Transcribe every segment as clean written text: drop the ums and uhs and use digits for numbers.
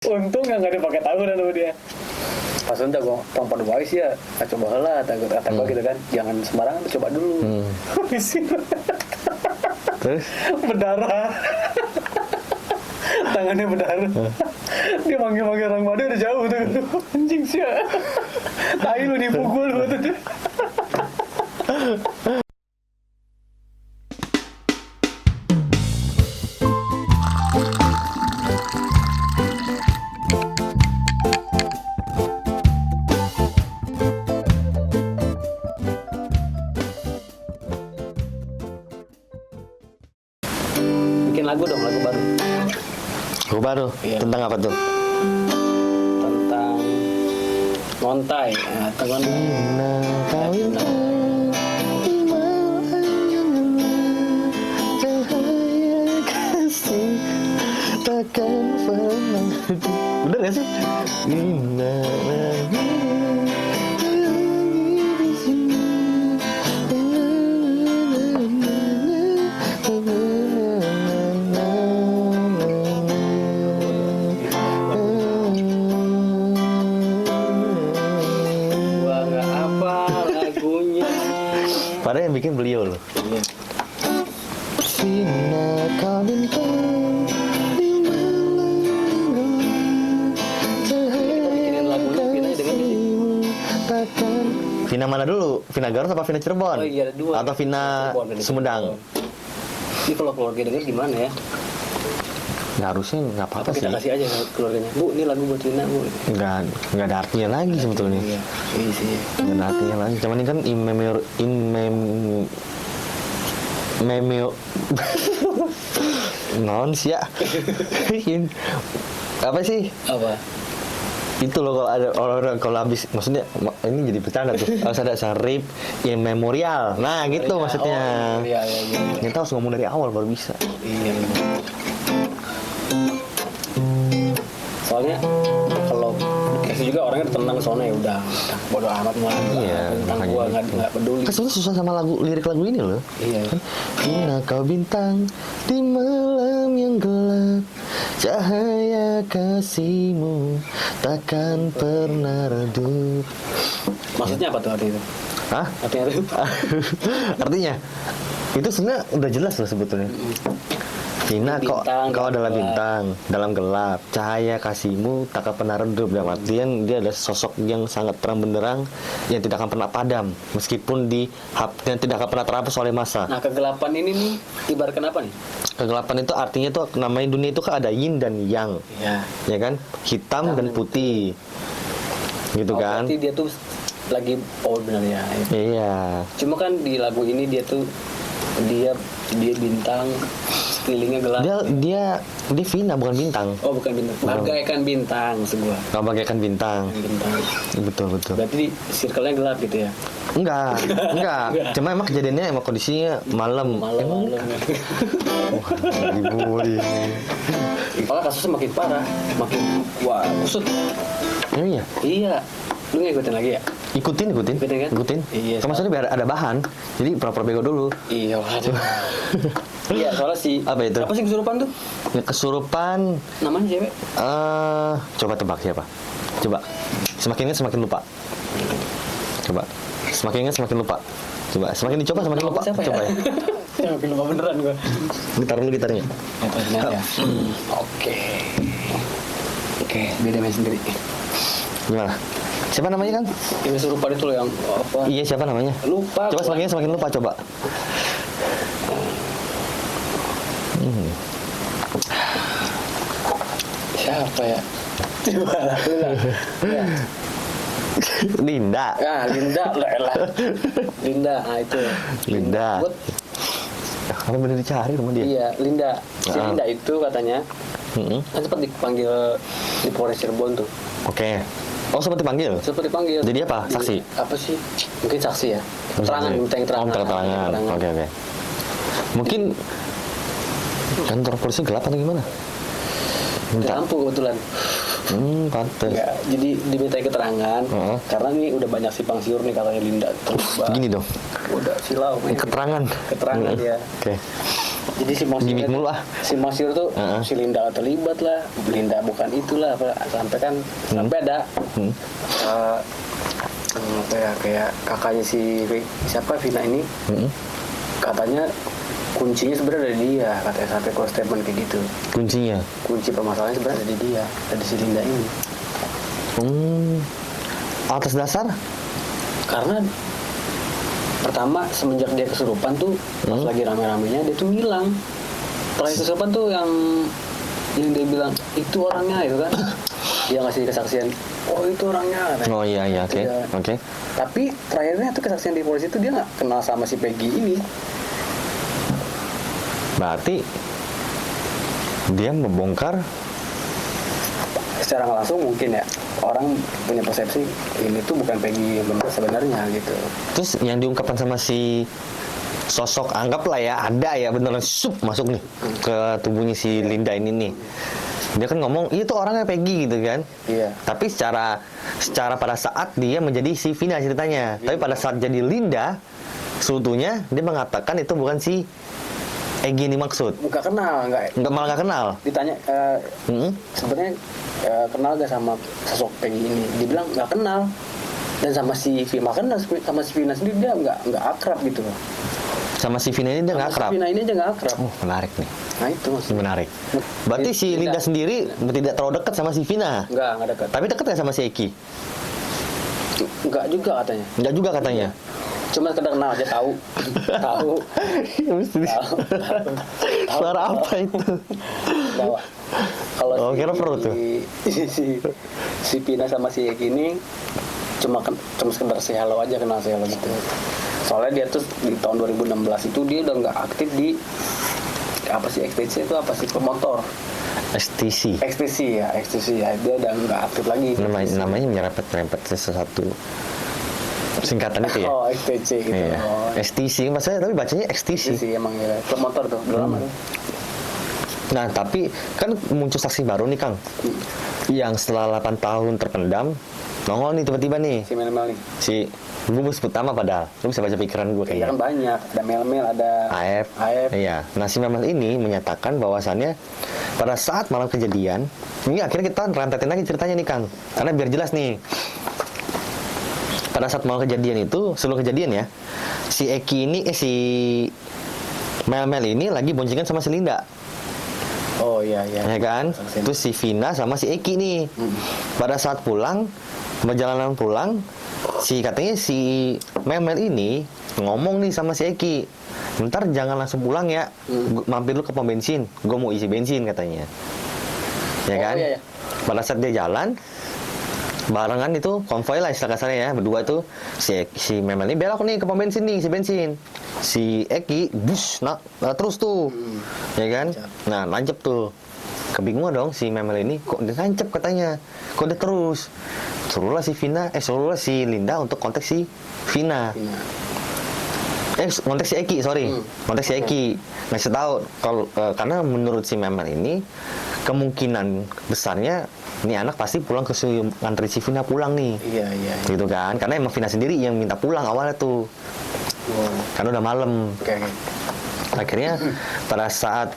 Untung nggak dipakai tahu dan sama dia. Pas udah gue pada baik sih ya, coba lah kata gue gitu kan, jangan sembarangan, coba dulu. Terus berdarah, tangannya berdarah. Dia manggil orang Madu udah jauh tuh, anjing sih. Tai lu dipukul lu tuh. Bikin lagu dong, lagu baru. Lagu baru? Iya. Tentang apa tuh? Tentang ngontai. Nah, tentang takkan pernah. Bener gak sih? Padahal yang bikin beliau loh. Iya. Vina mana dulu? Vina Garut apa Vina Cirebon? Oh iya, dua. Atau Vina Sumedang? Ini kalau keluarga denger gimana ya? Nggak harusnya, nggak apa-apa sih. Kita kasih aja keluarganya. Bu, ini lagu buat Vina, Bu. Nggak ada artinya lagi sebetulnya. Iya sih. Nggak ada artinya lagi. Cuman ini kan non sih ya. Apa sih? Apa? Itu loh, kalau ada orang kalau habis, maksudnya ini jadi bercanda tuh. Harus ada sarip in memorial. Nah, gitu maksudnya. Oh, iya. Kita harus ngomong dari awal baru bisa. Iya. Soalnya kalau kasih juga orangnya tenang, soalnya ya udah bodo amat lah. Iya, tentang gua nggak peduli. Kan susah sama lirik lagu ini loh. Iya. Hina kau bintang di malam yang gelap, cahaya kasihmu takkan pernah redup. Maksudnya apa tuh artinya itu? Hah? Artinya itu? Artinya itu sebenarnya udah jelas loh sebetulnya. Hina, kau adalah bintang dalam gelap, cahaya kasihmu takkan pernah redup. Dalam artian dia adalah sosok yang sangat terang benderang, yang tidak akan pernah padam meskipun yang tidak akan pernah terhapus oleh masa. Nah, kegelapan ini nih ibaratkan apa nih? Kegelapan itu artinya tuh, namanya dunia itu kan ada yin dan yang. Iya. Ya kan? Hitam dan putih. Gitu kan? Berarti dia tuh lagi benar ya. Iya. Cuma kan di lagu ini dia bintang, sekelilingnya gelap. Dia Vina bukan bintang. Oh, bukan bintang. Bagaikan bintang maksud gua. Bagaikan bintang. Betul. Berarti circle-nya gelap gitu ya? Enggak. Cuma emang kejadiannya emang kondisinya malam. Malam. Dibully. Malah kasusnya makin parah, makin kusut. Iya. Iya. Lu ngikutin lagi ya? Ikutin kan? Iya. Kan maksudnya biar ada bahan. Jadi pura-pura bego dulu. Iya, waduh. Iya, soalnya apa itu? Apa sih kesurupan tuh? Ya, kesurupan. Namanya cewek? Coba tebak siapa? Coba. Semakin ingat semakin lupa. Coba. Semakin ingat semakin lupa. Coba. Semakin dicoba semakin lupa. Coba ya. Semakin lupa beneran gua. Gitar dulu gitarnya. Ya. Oke, beda main sendiri. Gimana? Siapa namanya kan? Yang kesurupan itu loh yang apa? Iya, siapa namanya? Lupa. Coba semakin lupa coba. Siapa ya? Coba lah. Ya. Linda. Linda lah. Linda, itu. Linda. Kamu bener dicari rumah dia? Iya, Linda. Si Linda itu katanya kan sempat dipanggil di Polres Cirebon tuh. Oke. Oh, sempat dipanggil? Sempat dipanggil. Jadi apa? Saksi? Apa sih? Mungkin saksi ya. Keterangan. Keterangan. Oke. Mungkin kantor polisi gelap atau gimana? Lampu kebetulan. Pantes. Ya, jadi diminta keterangan karena nih udah banyak simpang siur nih katanya Linda. Gini dong. Udah silau. Keterangan ya. Oke. Jadi si Mas Gimik mulu ah. Si Masyur tuh Heeh. si Linda terlibat lah. Linda bukan itulah sampai kan sampai ada apa ya kayak kakaknya si siapa Vina ini katanya kuncinya sebenarnya dari dia katanya sampai keluar statement kayak gitu. Kuncinya. Kunci permasalahannya sebenarnya dari dia, dari si Linda ini. Atas dasar Karena pertama semenjak dia kesurupan tuh pas lagi rame-ramenya dia tuh ngilang. Terakhir kesurupan tuh yang dia bilang itu orangnya itu kan. Dia ngasih kesaksian, oh itu orangnya. Oh iya oke. Iya. Oke. Tapi terakhirnya tuh kesaksian di polisi itu dia nggak kenal sama si Peggy ini. Berarti dia membongkar Secara nggak langsung mungkin ya orang punya persepsi ini tuh bukan Peggy yang sebenarnya gitu. terus yang diungkapkan sama si sosok anggaplah ya ada ya beneran masuk nih ke tubuhnya si Linda ini nih. Dia kan ngomong itu orangnya Peggy gitu kan. Iya. Tapi secara pada saat dia menjadi si Vina ceritanya. Tapi pada saat jadi Linda seutuhnya dia mengatakan itu bukan si Egy ini maksud. Nggak kenal, Malah nggak kenal. ditanya sebenarnya kenal gak sama sosok Peggy ini, dibilang nggak kenal. Dan sama si Vina kenal, sama si Vina sendiri dia nggak akrab gitu loh. Sama si Vina ini dia nggak akrab. Si Vina ini aja nggak akrab. Oh menarik nih. Nah itu maksudnya. Menarik. Berarti si Linda sendiri tidak terlalu dekat sama si Vina. Nggak dekat. Tapi dekat nggak sama si Eki? Nggak juga katanya. Nggak juga katanya. Cuma sekedar kenal aja, tahu. Tahu. Suara apa itu? Bawa. Kalau kira perlu tuh. si Vina sama si Eki ini cuma sekedar say hello aja, kenal say hello gitu. Soalnya dia tuh di tahun 2016 itu dia udah nggak aktif di apa sih XTC itu apa sih promotor STC. XTC ya dia udah nggak aktif lagi. Namanya nyerempet sesuatu singkatan itu ya. Oh XTC gitu. Iya. Oh, STC maksudnya tapi bacanya XTC. XTC emang ya promotor tuh udah lama tuh. Nah tapi kan muncul saksi baru nih Kang, yang setelah 8 tahun terpendam nongol nih tiba-tiba nih Si Mel nih. si gue mau sebut nama padahal lu bisa baca pikiran gue Iya kayaknya. kan banyak, ada Mel, ada AF. Iya. Nah si Mel ini menyatakan bahwasannya pada saat malam kejadian, ini akhirnya kita rantetin lagi ceritanya nih Kang, karena biar jelas nih. Pada saat malam kejadian itu, sebelum kejadian ya, si Eki ini, si Mel ini lagi boncengan sama si Linda. Oh iya. Ya kan? Terus si Vina sama si Eki nih. Pada saat pulang, perjalanan pulang, katanya si Mel ini ngomong nih sama si Eki, "Bentar jangan langsung pulang ya. Mampir lu ke pom bensin. Gue mau isi bensin," katanya. Ya kan? Iya. Pada saat dia jalan barengan itu konvoy lah istilah kasarnya ya, berdua tuh si Mel ini belok nih ke pom bensin nih, isi bensin. Si Eki bus terus tuh. Ya kan? Nah, nancep tuh. Kebingungan dong si Mel ini, kok dia nancep katanya. Kok dia terus? Suruhlah si Linda untuk kontak si Vina. Konteks si Eki, konteks si Eki. Ngasih tahu kalau karena menurut si Mel ini kemungkinan besarnya ini anak pasti pulang ke ngantri si Vina pulang nih. Iya. Gitu kan? Karena emang Vina sendiri yang minta pulang awalnya tuh. Karena udah malam. Oke. Akhirnya pada saat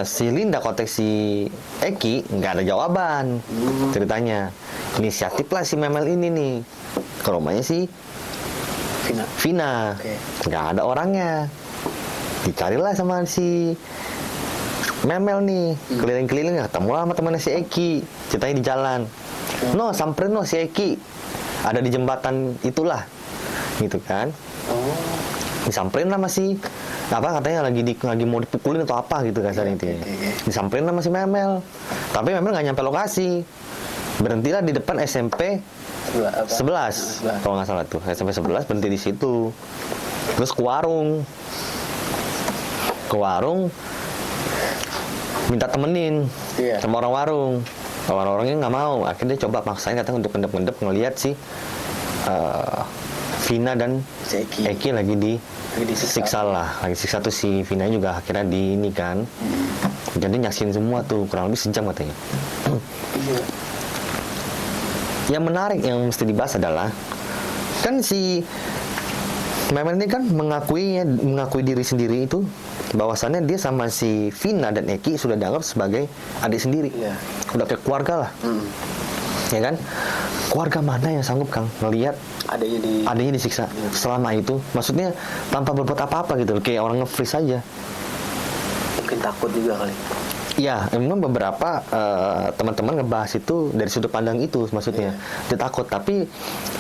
si Linda kontak si Eki nggak ada jawaban ceritanya. Inisiatif lah si Memel ini nih ke rumahnya si Vina. Nggak ada orangnya. Dicarilah sama si Memel nih keliling-keliling ketemu sama temannya si Eki, ceritanya di jalan. No samperin no si Eki ada di jembatan itulah gitu kan. Disamperin lah masih apa katanya lagi mau dipukulin atau apa gitu kasarnya itu. Disamperin lah masih Memel, tapi Memel nggak nyampe lokasi, berhentilah di depan SMP 11 kalau nggak salah tuh, SMP 11 berhenti di situ, terus ke warung minta temenin sama orang warung. Orang-orangnya nggak mau, akhirnya dia coba maksain datang untuk ngendep-ngendep ngelihat si Vina dan Eki lagi disiksa lah, lagi siksa tuh si Vina juga akhirnya di ini kan. Jadi nyaksin semua tuh kurang lebih sejam katanya. Yang menarik yang mesti dibahas adalah kan si Memel ini kan mengakui diri sendiri itu bahwasannya dia sama si Vina dan Eki sudah dianggap sebagai adik sendiri. Iya. Udah kayak keluarga lah. Ya kan? Keluarga mana yang sanggup Kang ngelihat adanya disiksa selama itu? Maksudnya tanpa berbuat apa-apa gitu, kayak orang nge-freeze aja. Mungkin takut juga kali. Ya, memang beberapa teman-teman ngebahas itu dari sudut pandang itu, maksudnya dia takut. Tapi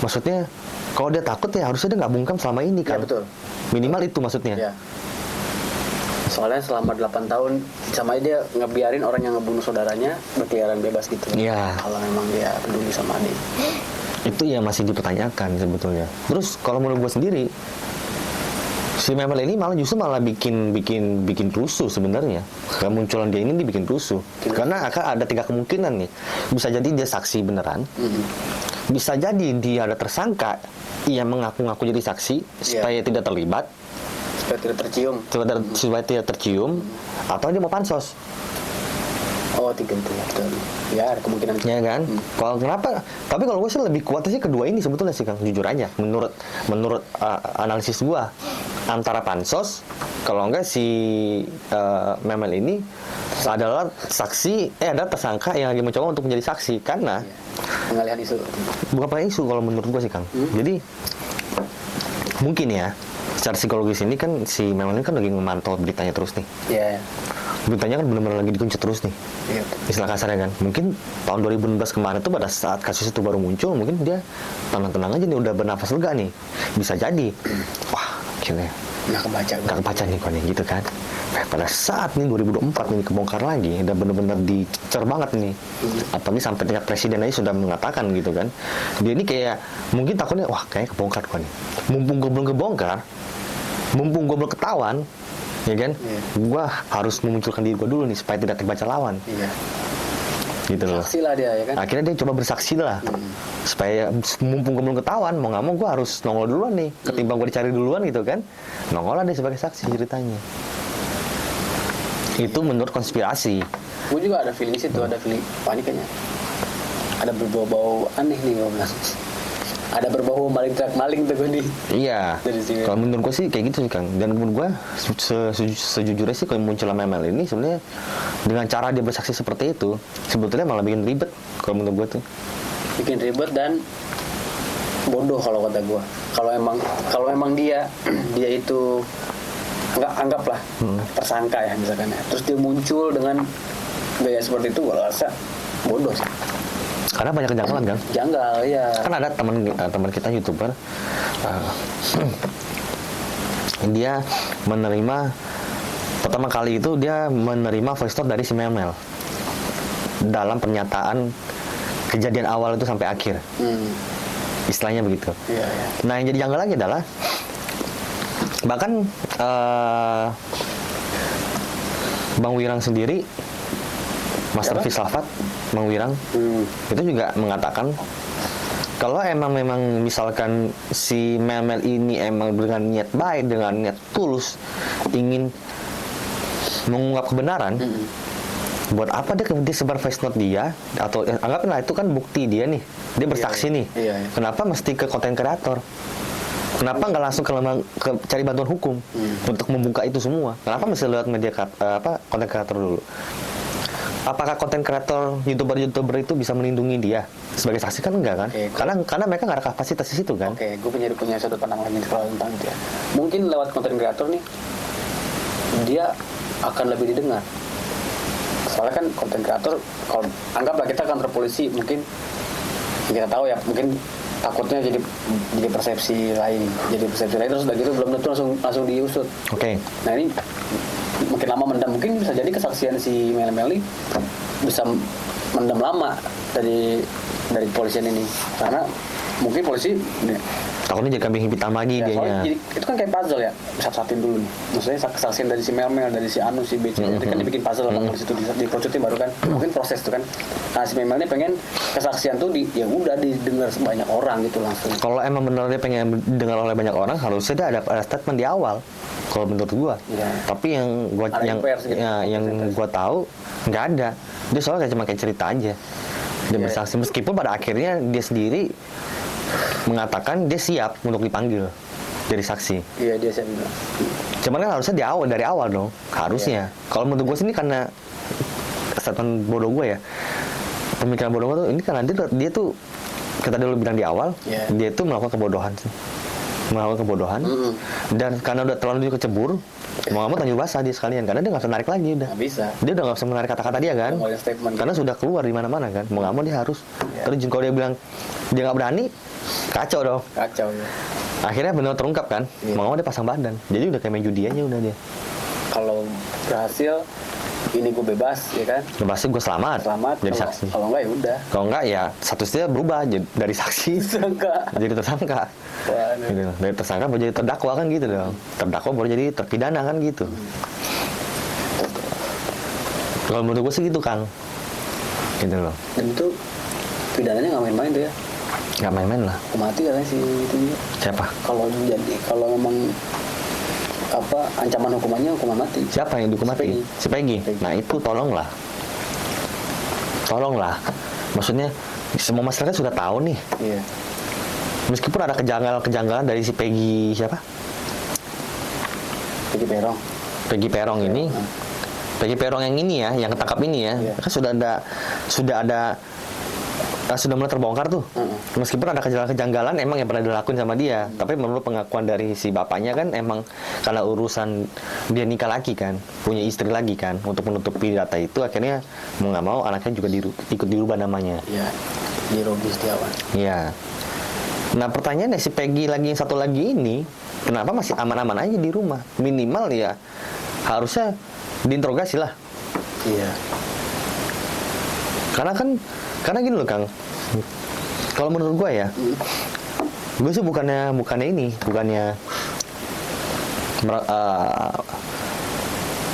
maksudnya kalau dia takut ya harusnya dia nggak bungkam selama ini kan. Ya, betul. Minimal itu maksudnya. Ya. Soalnya selama 8 tahun sama dia ngebiarin orang yang ngebunuh saudaranya berkeliaran bebas gitu. Iya. Kalau memang dia peduli sama adik. Itu ya masih dipertanyakan sebetulnya. Terus kalau menurut gue sendiri, si Memel ini malah bikin rusuh sebenarnya. Kemunculan dia ini bikin rusuh. Karena akan ada 3 kemungkinan nih. Bisa jadi dia saksi beneran. Bisa jadi dia ada tersangka yang mengaku-ngaku jadi saksi supaya tidak terlibat. Supaya tidak tercium. Atau dia mau pansos. Oh, 3 itu. Ya, ada kemungkinan. Ya kan? Kalau kenapa? Tapi kalau gue sih lebih kuat sih kedua ini sebetulnya sih Kang, jujur aja. Menurut analisis gue, antara pansos, kalau enggak si Memel ini adalah saksi, adalah tersangka yang lagi mencoba untuk menjadi saksi karena pengalihan isu. Bukan pengalihan isu kalau menurut gue sih Kang. Jadi mungkin ya secara psikologis ini kan si Memel ini kan lagi memantau beritanya terus nih. Iya. Beritanya kan benar-benar lagi dikunci terus nih. Iya. Istilah kasarnya kan. Mungkin tahun 2016 kemarin tuh pada saat kasus itu baru muncul, mungkin dia tenang-tenang aja nih, udah bernafas lega nih. Bisa jadi. Wah, akhirnya nggak kebaca nih kok nih gitu kan. Pada saat nih 2024 nih kebongkar lagi, udah benar-benar dicer banget nih. Apalagi sampai tingkat presiden aja sudah mengatakan gitu kan. Dia ini kayak mungkin takutnya wah kayak kebongkar kok nih. Mumpung gue belum kebongkar, mumpung gue belum ketahuan, ya kan? Gue harus memunculkan diri gue dulu nih supaya tidak terbaca lawan. Iya. Gitu loh. Saksi lah dia ya kan. Akhirnya dia coba bersaksi lah. Supaya mumpung gue belum ketahuan, mau nggak mau gue harus nongol duluan nih. Ketimbang gue dicari duluan gitu kan. Nongol lah dia sebagai saksi ceritanya. Itu menurut konspirasi. Gue juga ada feeling situ, ada feeling panik kayaknya. Ada berbau-bau aneh nih gue bilang. Ada berbau maling tuh gue nih. Iya. Kalau menurut gue sih kayak gitu sih Kang. Dan menurut gue sejujurnya sih kalau muncul Memel ini sebenarnya dengan cara dia bersaksi seperti itu sebetulnya malah bikin ribet kalau menurut gue tuh. Bikin ribet dan bodoh kalau kata gue. Kalau emang dia itu anggaplah tersangka ya misalkan ya. Terus dia muncul dengan gaya seperti itu, gue rasa bodoh sih. Karena banyak kejanggalan kan? Janggal, ya. Kan ada teman kita YouTuber, dia menerima pertama kali itu dia menerima voice note dari si Memel dalam pernyataan kejadian awal itu sampai akhir. Istilahnya begitu. Iya. Nah yang jadi janggal lagi adalah bahkan Bang Wirang sendiri, Master Filsafat Bang Wirang itu juga mengatakan kalau memang misalkan si Memel ini emang dengan niat baik, dengan niat tulus ingin mengungkap kebenaran, buat apa dia kemudian sebar voice note dia atau anggaplah itu kan bukti dia nih, dia bersaksi nih. Kenapa mesti ke konten kreator? Kenapa nggak langsung ke cari bantuan hukum untuk membuka itu semua? Kenapa mesti lewat media konten kreator dulu? Apakah konten kreator youtuber itu bisa melindungi dia sebagai saksi? Kan enggak kan? Karena mereka nggak ada kapasitas di situ kan? Gue punya sudut pandang lain kalau tentang itu ya. Mungkin lewat konten kreator nih dia akan lebih didengar. Soalnya kan konten kreator, kalau anggaplah kita kantor polisi, mungkin kita tahu ya, mungkin takutnya jadi persepsi lain terus udah gitu belum tentu langsung diusut. Nah ini makin lama mendam, mungkin bisa jadi kesaksian si Meli bisa mendam lama dari polisian ini, karena mungkin polisi takutnya jadi kambing hitam lagi dianya. Jadi, itu kan kayak puzzle ya, satu-satuin dulu nih. Maksudnya kesaksian dari si Mel, dari si Anu, si BC, itu kan dibikin puzzle sama polisi itu diperucutin baru kan. Mungkin proses itu kan. Nah si Mel ini pengen kesaksian tuh ya udah didengar banyak orang gitu langsung. Kalau emang benar dia pengen didengar oleh banyak orang, harusnya dia ada statement di awal. Kalau menurut gua. Tapi yang gua tahu nggak ada. Dia soalnya cuma kayak cerita aja. Dia bersaksi meskipun pada akhirnya dia sendiri mengatakan dia siap untuk dipanggil. jadi saksi. Iya, dia saya bilang. Cuman kan harusnya dari awal dong, harusnya. Kalau menurut gue sih ini karena statement bodoh gue ya, pemikiran bodoh gue tuh ini karena dia tuh kita dulu bilang di awal, dia tuh melakukan kebodohan sih, dan karena udah terlalu kecebur, mau nggak mau tanjur basah dia sekalian, karena dia nggak bisa narik lagi udah. Nggak bisa. Dia udah nggak bisa menarik kata-kata dia kan, karena sudah keluar di mana-mana kan, mau nggak mau dia harus terjun. Kalau dia bilang dia nggak berani, kacau dong. Kacau ya. Akhirnya benar terungkap kan, mau nggak mau dia pasang badan, jadi udah kayak main judi aja udah dia. Kalau berhasil, ini gue bebas ya kan, Pasti gue selamat jadi saksi. Kalau enggak ya udah. Kalau enggak ya statusnya berubah dari saksi jadi tersangka. Gitu. Dari tersangka baru jadi terdakwa kan gitu dong. Terdakwa baru jadi terpidana kan gitu. Kalau menurut gue sih gitu Kang. Gitu loh. Dan itu pidananya nggak main-main tuh ya. Nggak main-main lah. Mati katanya si itu juga. Siapa? Kalau memang ancaman hukumannya hukuman mati. Siapa yang dihukum mati? Si Peggy. Nah itu tolonglah. Maksudnya semua masyarakat sudah tahu nih. Iya. Meskipun ada kejanggalan dari si Peggy siapa? Peggy Perong ini. Peggy Perong yang ini ya, yang ketangkap ini ya. Kan sudah mulai terbongkar tuh. Meskipun ada kejanggalan emang yang pernah dilakuin sama dia, tapi menurut pengakuan dari si bapaknya kan emang karena urusan dia nikah lagi kan, punya istri lagi kan, untuk menutupi data itu akhirnya mau nggak mau anaknya juga ikut dirubah namanya. Iya. Di Robi Setiawan. Iya. Nah pertanyaannya si Peggy lagi yang satu lagi ini kenapa masih aman-aman aja di rumah? Minimal ya harusnya diinterogasi lah. Iya. Karena gini loh Kang, kalau menurut gue ya, gue sih bukannya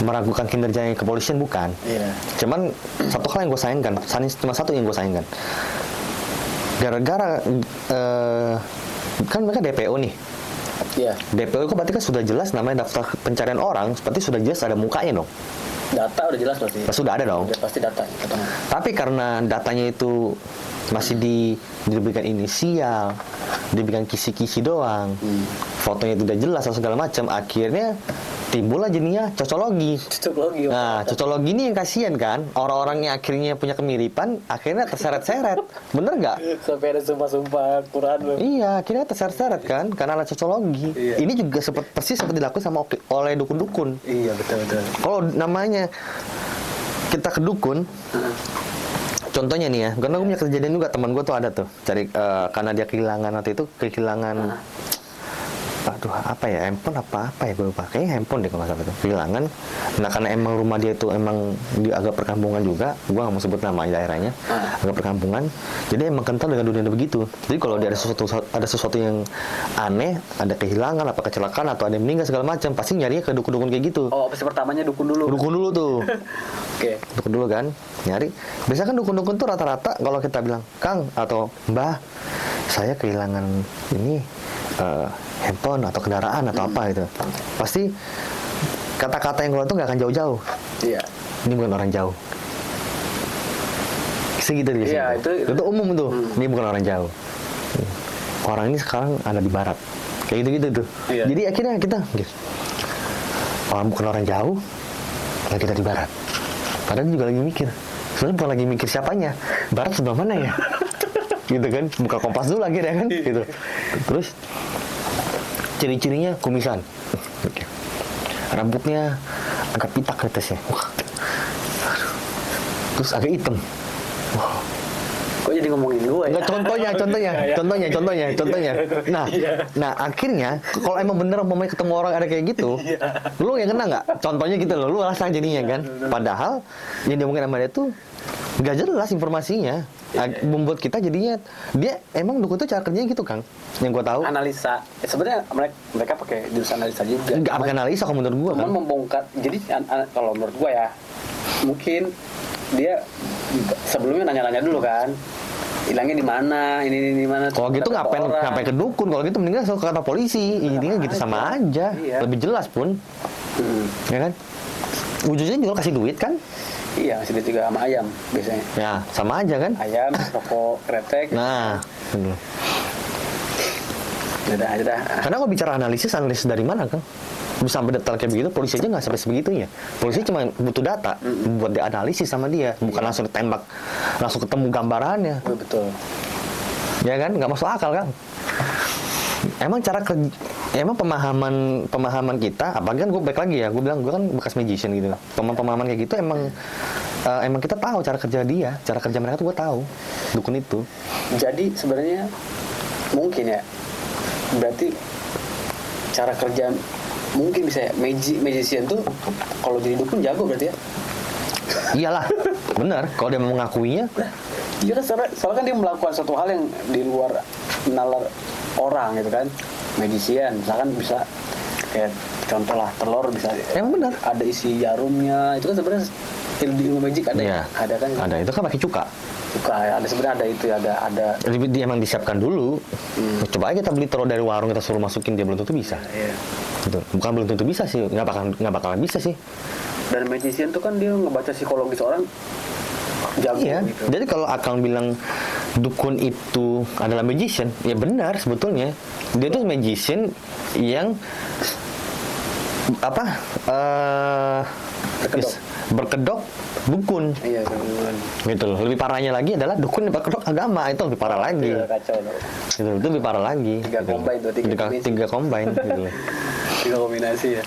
meragukan kinerjanya kepolisian, bukan. Iya. Cuman satu hal yang gue sayangkan, cuma satu yang gue sayangkan, gara-gara kan mereka DPO nih. Iya. DPO itu berarti kan sudah jelas namanya daftar pencarian orang, berarti sudah jelas ada mukanya dong. Data udah jelas pasti. Sudah ada dong. Udah pasti data. Tapi karena datanya itu masih diberikan inisial, diberikan kisi-kisi doang, fotonya itu udah jelas atau segala macam, akhirnya timbullah jadinya cocologi. Nah, cocologi ini yang kasihan kan, orang-orang yang akhirnya punya kemiripan, akhirnya terseret-seret, bener nggak? Sampai ada sumpah-sumpah Quran loh. Iya, akhirnya terseret-seret kan, karena ada cocologi. Iya. Ini juga persis seperti dilakukan oleh dukun-dukun. Iya, betul. Kalau namanya kita ke dukun, contohnya nih ya, karena gue punya kejadian juga, teman gue tuh ada tuh, karena dia kehilangan handphone apa ya, gue lupa, kayaknya handphone deh kalau nggak salah tuh, kehilangan. Nah karena emang rumah dia tuh emang di agak perkampungan juga, gue nggak mau sebut nama daerahnya, agak perkampungan, jadi emang kental dengan dunia begitu. Jadi kalau dia ada sesuatu yang aneh, ada kehilangan, apa kecelakaan atau ada yang meninggal segala macam, pasti nyarinya ke dukun-dukun kayak gitu. Oh, opsi pertamanya dukun dulu tuh. Oke. Dukun dulu kan, nyari. Biasanya kan dukun-dukun tuh rata-rata kalau kita bilang, Kang atau Mbah, saya kehilangan ini handphone atau kendaraan atau apa gitu, pasti kata-kata yang keluar tuh nggak akan jauh-jauh. Iya. Ini bukan orang jauh. Segitu dia. Iya, itu umum tuh. Ini bukan orang jauh. Orang ini sekarang ada di barat. Kayak gitu-gitu tuh. Iya. Jadi akhirnya kita gitu. Orang bukan orang jauh, kalau kita di barat. Padahal juga lagi mikir. Sebenarnya bukan lagi mikir siapanya. Barat sebelah mana ya? Gitu kan, buka kompas dulu lagi deh kan, gitu. Terus ciri-cirinya kumisan, rambutnya agak pitak atasnya, terus agak hitam. Wah. Kok jadi ngomongin gue ya? Nggak, contohnya. Nah akhirnya kalau emang bener mau ketemu orang ada kayak gitu, lu yang kena nggak? Contohnya gitu loh, lu rasa jadinya kan. Padahal yang dia mungkin sama dia tuh nggak jelas informasinya. Membuat kita jadinya dia emang dukun tuh cara kerjanya gitu Kang, yang gue tahu analisa. Sebenarnya mereka pakai jurusan analisa juga. Nggak pakai analisa kalau menurut gue kan. Membongkar. Jadi kalau menurut gue ya, mungkin dia sebelumnya nanya-nanya dulu kan, hilangnya di mana, ini di mana. Kalau gitu ngapain ke dukun? Kalau gitu mendingan ke kantor polisi. Ini kan gitu sama aja. Iya. Lebih jelas pun. Ya kan? Wujudnya juga kasih duit kan? Iya, masih duit juga sama ayam biasanya. Ya, sama aja kan? Ayam, rokok, kretek. Nah, Udah aja dah. Karena kalau bicara analisis dari mana kan? Bisa sampai detail kayak begitu, polisi aja nggak sampai sebegitunya. Polisi cuma butuh data buat dianalisis sama dia, bukan langsung ditembak, langsung ketemu gambarannya. Betul. Ya kan, nggak masuk akal kan? Emang cara kerja, emang pemahaman kita, apalagi kan gue baik lagi ya, gue bilang gue kan bekas magician gitu. Pemahaman kayak gitu emang kita tahu cara kerja dia, cara kerja mereka tuh gue tahu dukun itu. Jadi sebenarnya mungkin ya, berarti cara kerja mungkin bisa ya, magician tuh kalau jadi dukun jago berarti ya. Iyalah, benar. Kalau dia mau mengakuinya, Iya kan, soalnya kan dia melakukan suatu hal yang di luar nalar orang gitu kan. Magician misalkan bisa kayak contoh lah, telur bisa emang benar. ada isi jarumnya, itu kan sebenarnya ilmu magic ada. Iya. Ada kan. Ada, itu kan pakai cuka. Suka ya, ada sebenarnya ada itu ya, ada. Dia emang disiapkan dulu. Coba aja kita beli telur dari warung, kita suruh masukin, dia belum tentu bisa. Iya. Gitu. Bukan belum tentu bisa sih, nggak bakalan bisa sih. Dan magician tuh kan dia ngebaca psikologis orang jago Iya. gitu. Jadi kalau Akang bilang dukun itu adalah magician, ya benar sebetulnya. Dia tuh magician yang berkedok dukun. Iya, betul. Gitu loh. Lebih parahnya lagi adalah dukun yang berkedok agama, itu lebih parah lagi. Iya, kacau loh. Gitu, itu lebih parah lagi. Tiga gitu. combine tuh, tiga combine gitu loh. Tiga kombinasi ya.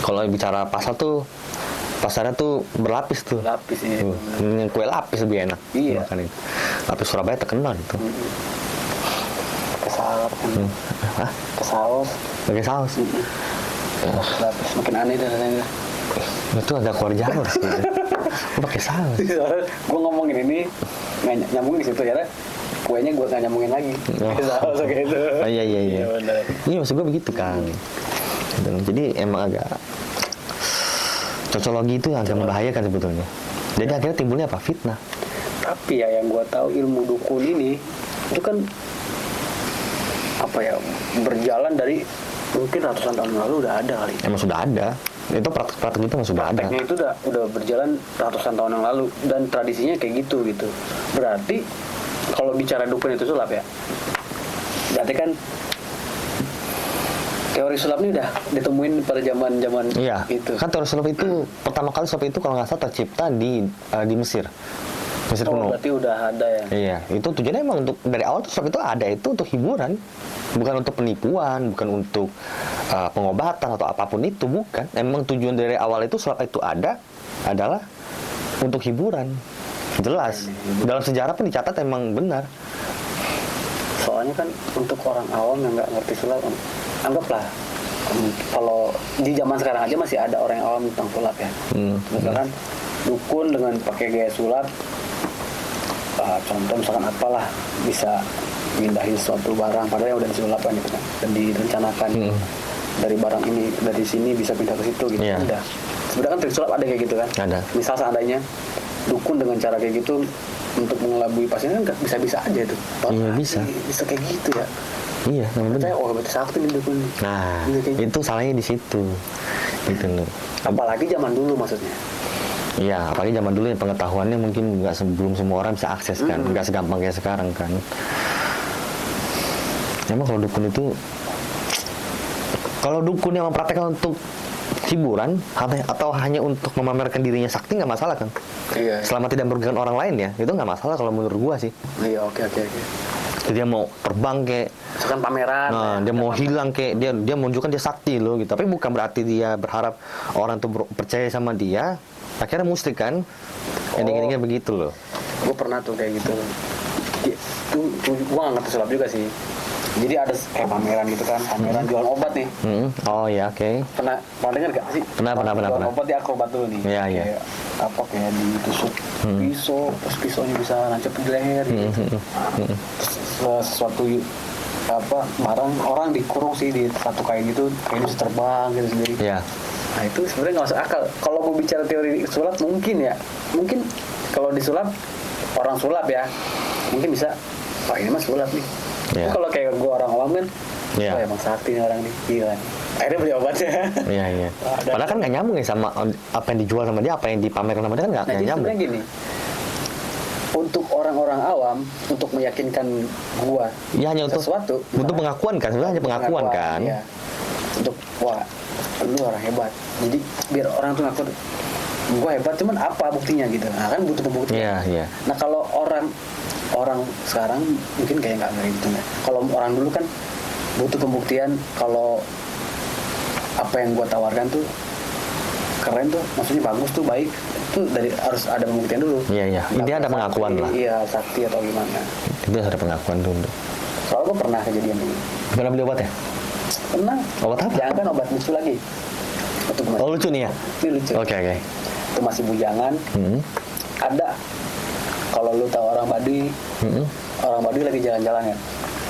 Kalau bicara pasarnya tuh berlapis tuh. Lapis ya. Tuh, yang kue lapis lebih enak. Iya. Makan itu. Lapis Surabaya terkenal itu. Pakai saus. Hah? Pakai saus. Pakai saus. Lapis makin aneh dah rasanya. Itu agak keluar jalur sih. Gue pakai saus. Gue ngomongin ini nggak nyambungin di situ ya, kuenya gue nggak nyambungin lagi. Pakai saus kayak itu. Oh, iya. Iya benar. Iya maksud gue begitu kan. Gitu. Jadi emang agak cocologi itu agak membahayakan sebetulnya. Jadi akhirnya timbulnya apa? Fitnah. Tapi ya yang gue tahu ilmu dukun ini itu kan apa ya, berjalan dari mungkin ratusan tahun lalu udah ada kali. Emang sudah ada. Itu praktek-praktek itu emang sudah ada. Prakteknya itu udah berjalan ratusan tahun yang lalu dan tradisinya kayak gitu. Berarti kalau bicara dukun itu sulap ya. Berarti kan teori sulap ini udah ditemuin pada zaman Iya. itu. Kan teori sulap itu pertama kali sulap itu kalau nggak salah tercipta di Mesir. Mesir kuno. Berarti udah ada ya. Iya, itu tujuannya emang untuk dari awal tuh sulap itu ada itu untuk hiburan, bukan untuk penipuan, bukan untuk pengobatan atau apapun itu, bukan. Emang tujuan dari awal itu sulap itu ada adalah untuk hiburan. Jelas. Dalam sejarah pun dicatat emang benar. Soalnya kan untuk orang awam yang nggak ngerti sulap, anggaplah kalau di zaman sekarang aja masih ada orang yang awam tentang sulap ya. Misalkan dukun dengan pakai gaya sulap, contoh misalkan apalah bisa mindahin suatu barang padahal yang udah disulap kan gitu kan, dan direncanakan dari barang ini dari sini bisa pindah ke situ gitu. Iya. Udah. Sebenarnya kan trik sulap ada kayak gitu kan. Ada. Misal seandainya dukun dengan cara kayak gitu untuk mengelabui pasien kan bisa-bisa aja tuh. Iya, bisa. Bisa kayak gitu ya. Iya, memang benar. Percaya, oh berarti sakti nih dukun. Nah, Iya, kayak gitu. itu salahnya di situ. Gitu loh. Apalagi zaman dulu maksudnya. Iya, apalagi zaman dulu yang pengetahuannya mungkin nggak sebelum semua orang bisa akses kan, nggak segampang kayak sekarang kan. Emang kalau dukun yang mempraktekkan untuk hiburan atau hanya untuk memamerkan dirinya sakti nggak masalah kan? Iya. Selama tidak merugikan orang lain ya, itu nggak masalah kalau menurut gua sih. Iya, oke. Jadi dia mau terbang kayak, Misalkan pameran. nah dia mau hilang kayak dia menunjukkan dia sakti loh gitu. Tapi bukan berarti dia berharap orang tuh percaya sama dia. Akhirnya musyrik kan? Ending-endingnya begitu loh. Gue pernah tuh kayak gitu. Gue gak ngerti sulap juga sih. Jadi ada kayak pameran gitu kan, pameran jualan obat nih. Oh ya, oke. Pernah dengar gak sih? Pernah. Jualan obat di akrobat dulu nih. Iya. Kayak apa kayak ditusuk pisau, terus pisaunya bisa nancep di leher gitu. Terus sesuatu apa barang orang dikurung sih di satu kain gitu, kayak bisa terbang gitu sendiri. Iya. Nah itu sebenarnya nggak masuk akal. Kalau mau bicara teori sulap mungkin kalau disulap orang sulap ya mungkin bisa, wah ini mah sulap nih. Yeah. Kalau kayak gue orang awam kan, Yeah. wah emang sakti nih orang nih, gila. Akhirnya beli obatnya. Iya. Padahal kan nggak nyambung ya sama apa yang dijual sama dia, apa yang dipamerkan sama dia kan nggak Nah jadi nyambung. sebenarnya gini, untuk orang-orang awam, untuk meyakinkan gua Ya hanya untuk sesuatu, untuk pengakuan kan, sebenarnya hanya pengakuan kan. Iya. Untuk wah lu orang hebat, jadi biar orang tuh ngaku gua hebat, cuman apa buktinya gitu. Nah kan butuh pembuktian. Iya, iya. Nah kalau orang sekarang mungkin kayak nggak gitu ya. Kalau orang dulu kan butuh pembuktian kalau apa yang gua tawarkan tuh keren tuh, maksudnya bagus tuh, baik tuh, dari harus ada pembuktian dulu. Iya, iya. Intinya ada pengakuan lah. Iya, sakti atau gimana. Itu harus ada pengakuan dulu. Soalnya gua pernah kejadian ini. Pernah beli obat ya? Pernah. Obat apa? Jangan kan obat lucu lagi. Itu gua Oh lucu nih ya? ini lucu. Oke, oke. Itu masih bujangan. Ada, kalau lu tahu orang Baduy, orang Baduy lagi jalan-jalan ya.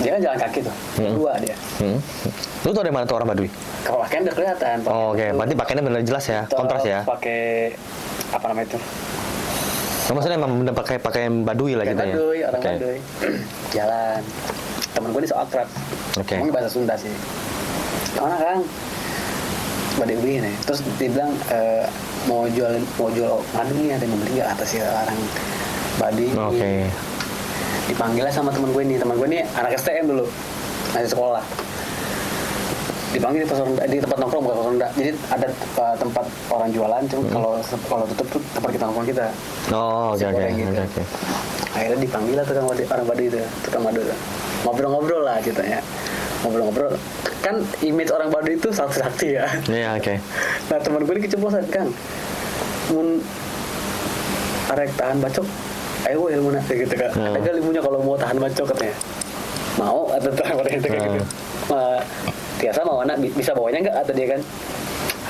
Dia kan jalan kaki tuh, dua dia. Lu tau dari mana tuh orang Baduy? Kalau pakaian udah kelihatan. Oh, oke. Berarti pakaiannya benar jelas ya, kontras ya. Pakai apa namanya itu? Oh, maksudnya emang bener pakai pakaian Baduy lah Kayak gitu ya? Baduy, orang Oke. Baduy. Jalan. Temen gue ini so akrab. Oke. Ngomongnya bahasa Sunda sih. Mana Kang? Baduy begini. Terus dia bilang mau jual madu nih, ada yang membeli nggak, atas ya orang Baduy. Oke. Dipanggil sama temen gue ini. Temen gue ini anak STM dulu, masih sekolah. Dipanggil di pos ronda, di tempat nongkrong, bukan pos ronda. Jadi ada tempat orang jualan, cuma kalau tutup tuh tempat kita nongkrong kita. Oh, oke, Nasi oke. goreng gitu. Oke, oke. Akhirnya dipanggil lah orang Baduy itu, tukang madu tuh. Ngobrol-ngobrol lah ceritanya. Ngobrol-ngobrol. Kan image orang Baduy itu sakti ya. Iya, oke. Nah temen gue ini keceplosan, Kang. Mun arek tahan bacok, ayo ilmu nak kayak gitu kan. Ada gak ilmunya kalau mau tahan bacok katanya. Mau atau tahan pada itu kayak gitu. Biasa mau anak bisa bawanya nggak, kata dia kan.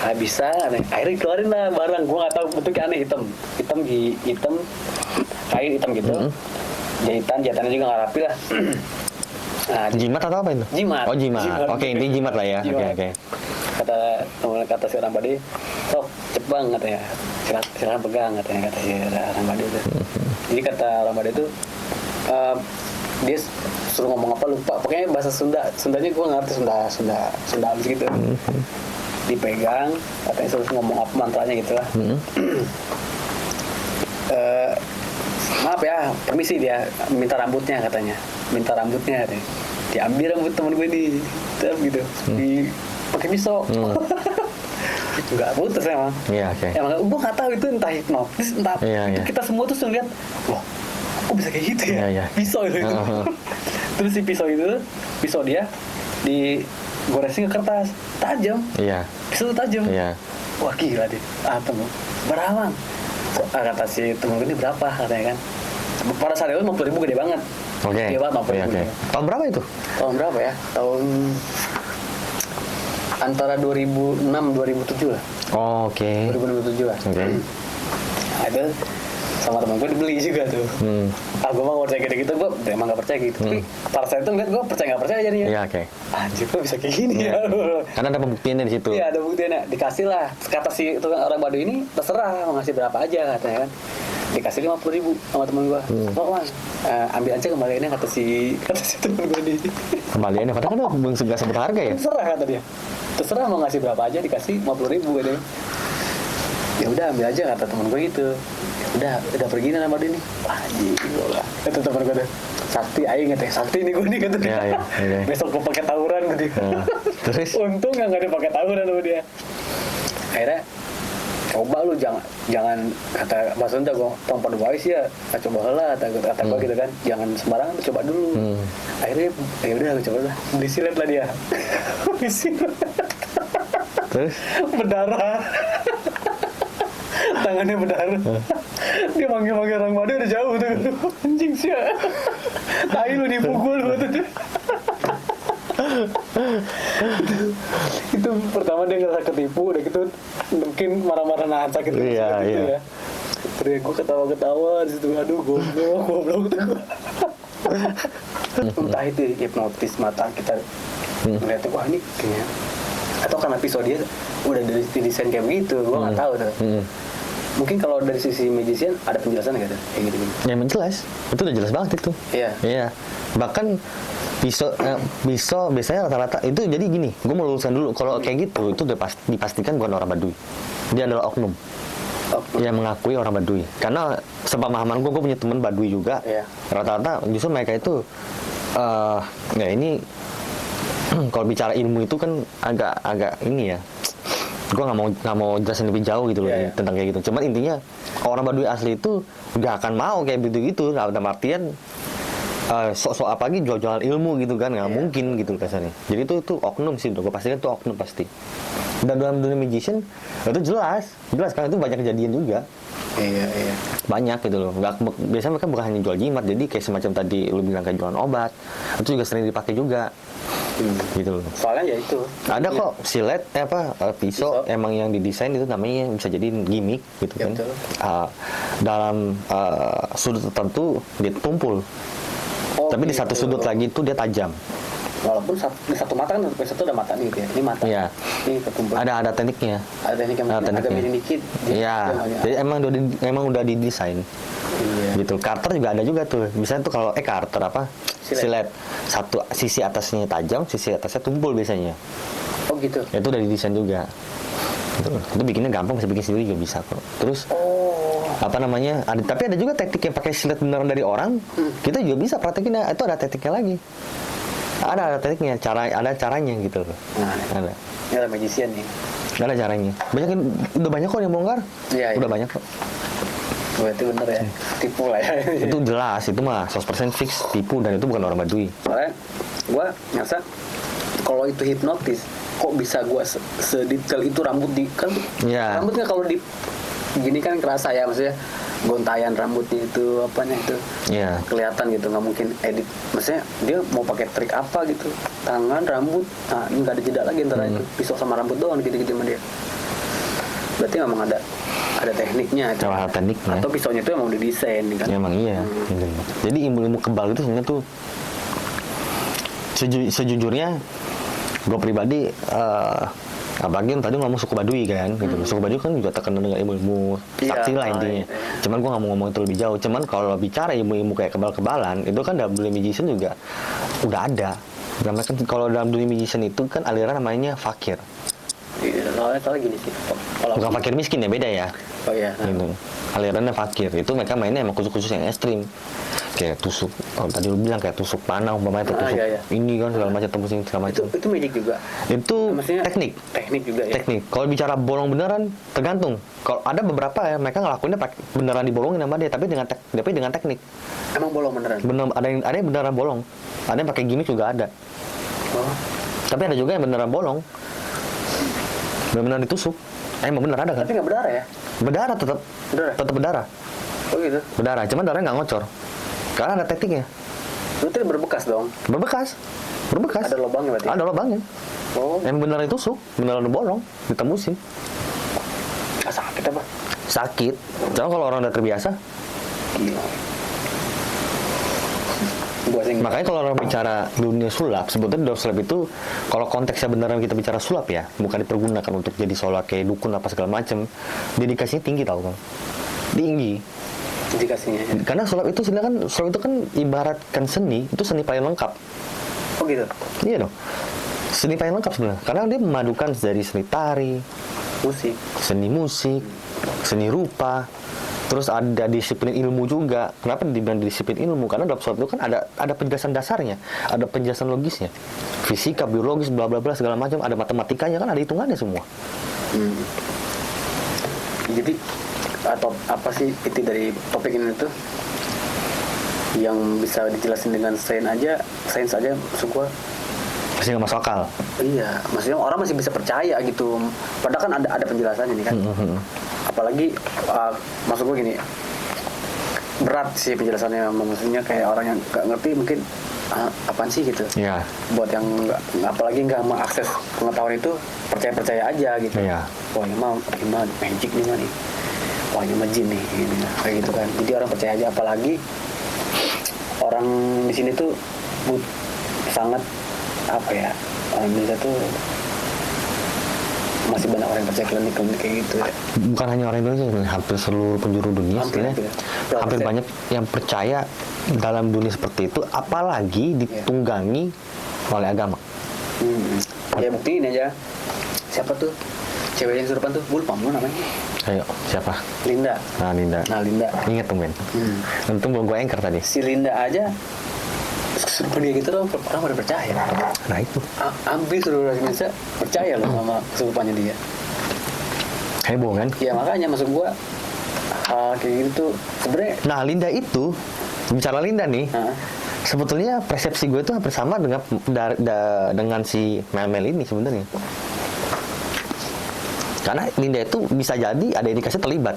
Ah bisa, aneh. Akhirnya keluarin lah barang, gue nggak tahu bentuknya aneh, hitam kain hitam gitu. Jahitannya juga nggak rapi lah. Nah, Jimat atau apa itu? Jimat. Oh, jimat. Oke, intinya jimat lah ya. Oke, Jimat. oke. Kata si orang Baduy, sok cepang katanya, silakan pegang katanya, kata si orang Baduy itu. Jadi kata orang Baduy itu dia suruh ngomong apa lupa, pokoknya bahasa Sundanya gue ngerti, Sunda halus gitu. Dipegang, katanya suruh ngomong apa mantranya gitu lah. Maaf ya, permisi, dia minta rambutnya katanya, katanya. Diambil rambut temen gue di gitu, di pakai pisau. Nggak putus emang. Iya, oke. Emang gue nggak tahu itu entah hipnotis, entah Iya, iya. kita semua tuh ngeliat, wah, kok bisa kayak gitu ya? Iya, iya. Pisau itu. Terus si pisau dia digoresin ke kertas, tajam. Iya. Pisau itu tajam. Iya. Wah gila deh. Temu berapa? Kata si temen gue ini berapa katanya kan. Pada saat itu 50.000 gede banget. Oke. Gede banget 50.000. Oke. Tahun berapa itu? Tahun berapa ya? Tahun antara 2006-2007 lah. Oh, oke. 2007 lah. Oke. Nah, itu sama temen gue dibeli juga tuh. Gue mah percaya gitu-gitu, gue emang gak percaya gitu. Tapi pada saat itu ngeliat gue percaya gak percaya jadinya. Iya, oke. Anjir, kok bisa kayak gini Iya. ya? Karena ada pembuktiannya di situ. Iya, ada buktinya. Dikasih lah. Kata si tukang orang Baduy ini, terserah mau ngasih berapa aja katanya kan. Dikasih 50.000 sama temen gue. Oh Mas, ambil aja kembaliannya, kata si temen gue ini. Kembaliannya padahal kan belum nggak sebut harga ya. Terserah kata dia. Terserah mau ngasih berapa aja, dikasih 50.000 katanya. Ya udah ambil aja kata temen gue gitu. Ya udah pergi nih sama dia nih. Wah gila lah. Kata temen gue tuh, sakti aing katanya, sakti nih gue nih kata dia. Iya, iya. Besok gue pakai tawuran kata dia. Terus? Untung nggak ada pakai tawuran sama dia. Akhirnya coba lu jangan kata Mas Sunda gue tanpa device ya, coba lah kata gue gitu kan, jangan sembarangan, coba dulu. Akhirnya ya udah gue coba lah, beli silet lah dia. Beli silet. Terus? Berdarah. Tangannya berdarah. Dia manggil orang Baduy udah jauh tuh. Anjing sih. Tai lu dipukul tuh. Itu pertama dia ngerasa ketipu, udah gitu mungkin marah-marah nahan sakit gitu Iya. ya. Terus gue ketawa-ketawa di situ, aduh goblok tuh. Entah itu hipnotis mata kita ngeliatnya, wah ini kayaknya, atau karena pisau dia udah didesain kayak begitu, gue nggak tahu tuh. Mungkin kalau dari sisi magician ada penjelasan nggak tuh kayak gitu? Ya menjelas, itu udah jelas banget itu. Iya. Iya. Bahkan pisau biasanya rata-rata itu jadi gini. Gue mau luruskan dulu. Kalau kayak gitu itu udah dipastikan bukan orang Baduy. Dia adalah oknum. yang mengakui orang Baduy. Karena sepemahaman gue punya teman Baduy juga. Iya. Rata-rata justru mereka itu ya ini kalau bicara ilmu itu kan agak ini ya. Gue nggak mau jelasin lebih jauh gitu loh Iya. tentang kayak gitu. Cuman intinya orang Baduy asli itu nggak akan mau kayak gitu-gitu. Dalam artian sok-sok apa lagi jual-jualan ilmu gitu kan, nggak mungkin gitu kasarnya. Jadi itu oknum sih, gue pastikan itu oknum pasti. Dan dalam dunia magician itu jelas karena itu banyak kejadian juga. Iya. Banyak gitu loh. Biasanya mereka bukan hanya jual jimat, jadi kayak semacam tadi lu bilang kayak jualan obat, itu juga sering dipakai juga. Gitu loh. Soalnya ya itu. Ada kok silet pisau emang yang didesain itu namanya bisa jadi gimmick gitu Ya, kan. betul. Dalam sudut tertentu dia tumpul. Oh, Tapi di gitu. satu sudut lagi itu dia tajam. Walaupun di satu mata kan satu ada mata nih gitu ya. Ini mata. Iya. Ini ketumpul. Ada tekniknya. Ada teknik yang Ada agak tekniknya. miring dikit. Iya. Jadi emang udah didesain. Iya. Gitu. Carter juga ada juga tuh. Misalnya tuh kalau Carter apa? Silet. Satu sisi atasnya tajam, sisi atasnya tumpul biasanya. Oh gitu. Itu udah didesain juga. Gitu. Itu bikinnya gampang, bisa bikin sendiri juga bisa kok. Terus apa namanya? Tapi ada juga teknik yang pakai silet beneran dari orang. Kita juga bisa praktekin. Itu ada tekniknya lagi. Ada tekniknya, ada caranya gitu loh. Nah, Ada. ini ada magician nih. Ada caranya. Udah banyak kok yang bongkar. Iya. Udah banyak kok. Berarti bener ya. Tipu lah ya. Itu jelas, itu mah 100% fix tipu dan itu bukan orang Baduy. Soalnya gue ngerasa kalau itu hipnotis, kok bisa gue sedetail itu rambut di kan Iya. rambutnya kalau di gini kan kerasa ya, maksudnya gontayan rambutnya itu apanya itu Iya. kelihatan gitu, nggak mungkin edit, maksudnya dia mau pakai trik apa gitu, tangan rambut, nah ini nggak ada jeda lagi antara itu pisau sama rambut doang gitu-gitu sama dia. Berarti memang ada tekniknya itu. Cara tekniknya. Atau pisaunya itu emang didesain kan. Ya, emang iya. Gitu. Jadi ilmu kebal itu sebenarnya tuh sejujurnya gue pribadi apalagi tadi ngomong suku Baduy kan gitu. Suku Baduy kan juga terkenal dengan ilmu sakti lah intinya. Cuman gue nggak mau ngomong itu lebih jauh. Cuman kalau bicara ilmu kayak kebal-kebalan itu kan dalam dunia magician juga udah ada. Namanya kan kalau dalam dunia magician itu kan aliran namanya fakir. Iya, soalnya gini sih. Kalau Bukan fakir miskin ya, beda ya. Oh iya. Gitu. Alirannya fakir. Itu mereka mainnya emang khusus-khusus yang ekstrim. Kayak tusuk, kalau tadi lu bilang kayak tusuk panah umpamanya atau tusuk iya. ini kan segala macam tembus ini segala macam. Itu magic juga. Itu Maksudnya teknik juga ya. teknik. Kalau bicara bolong beneran tergantung. Kalau ada beberapa ya mereka ngelakuinnya beneran dibolongin sama dia tapi dengan teknik. Emang bolong beneran. Ada yang beneran bolong. Ada yang pakai gimmick juga ada. Oh. Tapi ada juga yang beneran bolong. Beneran ditusuk. Emang bener ada kan? Tapi nggak berdarah ya? Berdarah tetap. Berdarah? Tetap berdarah. Oh gitu. Berdarah, cuman darahnya nggak ngocor. Karena ada tekniknya. Berarti berbekas dong. Berbekas. Ada lubangnya berarti. Ada lubangnya. Oh. Yang beneran ditusuk, beneran bolong, ditembusin. Sakit apa? Sakit. Cuma kalau orang udah terbiasa, Gila. Gua sih makanya kalau orang bicara dunia sulap, sebetulnya dunia sulap itu kalau konteksnya beneran kita bicara sulap ya, bukan dipergunakan untuk jadi sholat kayak dukun apa segala macem, dedikasinya tinggi tau kan? Tinggi. indikasinya. Ya. Karena sulap itu kan ibaratkan seni, itu seni paling lengkap. Oh gitu. Iya dong. Seni paling lengkap sebenarnya. Karena dia memadukan dari seni tari, Musik. seni musik, seni rupa, terus ada disiplin ilmu juga. Kenapa dibilang disiplin ilmu? Karena dalam sulap itu kan ada penjelasan dasarnya, ada penjelasan logisnya, fisika, biologis, bla bla bla segala macam, ada matematikanya kan, ada hitungannya semua. Jadi atau apa sih inti dari topik ini tuh yang bisa dijelasin dengan sains aja maksud gua. Pasti nggak masuk akal. Iya, maksudnya orang masih bisa percaya gitu. Padahal kan ada penjelasannya nih kan. Apalagi maksud gue gini, berat sih penjelasannya. Maksudnya kayak orang yang nggak ngerti mungkin apaan sih gitu. Iya. Buat yang apalagi nggak mengakses pengetahuan itu percaya aja gitu. Iya. Wah ini mah magic nih mah nih. Wah ini mah jin nih, gitu. Kayak gitu kan. Jadi orang percaya aja. Apalagi orang di sini tuh sangat apa ya, orang Indonesia tuh masih banyak orang yang percaya klinik kayak gitu ya. Bukan hanya orang Indonesia, hampir seluruh penjuru dunia hampir banyak yang percaya dalam dunia seperti itu, apalagi ditunggangi oleh agama. Ya buktiin aja. Siapa tuh cewek yang kesurupan tuh, gue lupa mau namanya. Ayo, siapa? Linda. Nah, Linda. Linda. Ingat tuh, men. Untung belum gue anchor tadi. Si Linda aja kesurupan dia gitu loh, orang pada percaya. Nah, itu. Hampir seluruh Indonesia percaya loh sama kesurupannya dia. Heboh kan? Ya makanya maksud gue hal kayak gitu tuh sebenarnya. Nah, Linda itu, bicara Linda nih, sebetulnya persepsi gue itu hampir sama dengan si Mel ini sebenarnya. Karena Linda itu bisa jadi ada indikasi terlibat.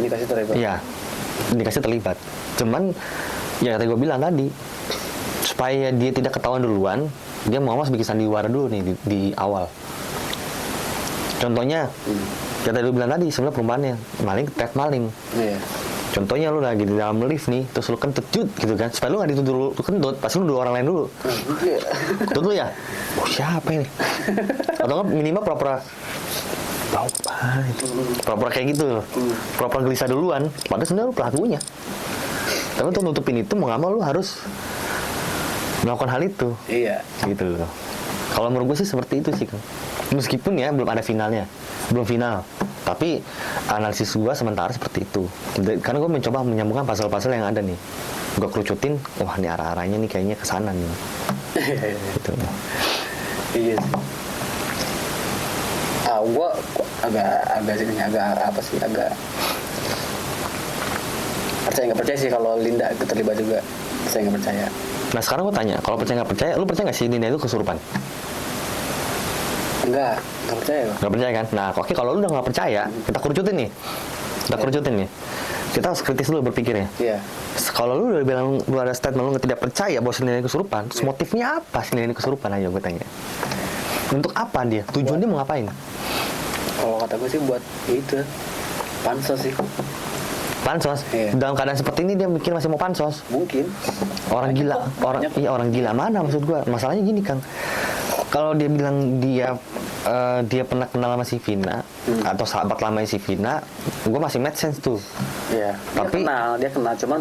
Indikasi terlibat? Iya, indikasi terlibat. Cuman, ya kata gue bilang tadi, supaya dia tidak ketahuan duluan, dia mau bikin sandiwara dulu nih di awal. Contohnya, kata gue bilang tadi, sebenarnya perumpamannya, tet maling. Iya. Contohnya lu lagi di dalam lift nih, terus lu kentut gitu kan, supaya lu nggak dituduh lu kentut, pasti lu nuduh orang lain dulu. Kentut lu ya? Oh, siapa ini? Atau nggak minimal pura-pura pura-pura kayak gitu, pura-pura gelisah duluan, padahal sebenarnya lu pelakunya. Tapi untuk nutupin itu mau nggak mau lu harus melakukan hal itu. Iya. Gitu loh. Kalau menurut gue sih seperti itu sih, Kang. Meskipun ya belum ada finalnya, belum final. Tapi analisis gue sementara seperti itu. Karena gue mencoba menyambungkan pasal-pasal yang ada nih. Gue kerucutin, wah ini arah-arahnya nih kayaknya kesana nih. Gitu. Iya sih. Gue agak percaya nggak percaya sih kalau Linda itu terlibat juga. Saya nggak percaya. Nah sekarang gue tanya, kalau percaya nggak percaya, lu percaya nggak sih Linda itu kesurupan? Nggak percaya. Nggak percaya kan? Nah oke, kalau lu udah nggak percaya, kita kerucutin nih. Kita harus kritis dulu berpikirnya. Iya. Kalau lu udah bilang, lu ada statement lu tidak percaya bahwa Linda ini kesurupan, terus motifnya apa sih Linda ini kesurupan aja gue tanya. Untuk apa dia? Tujuan dia mau ngapain? Kalau kata gue sih buat itu pansos sih. Pansos? Iya. Dalam keadaan seperti ini dia mikir masih mau pansos? Mungkin. Orang gila, orang gila mana maksud gua? Masalahnya gini, Kang. Kalau dia bilang dia pernah kenal sama si Vina atau sahabat lama si Vina, gua masih make sense tuh. Iya. Tapi dia kenal, cuman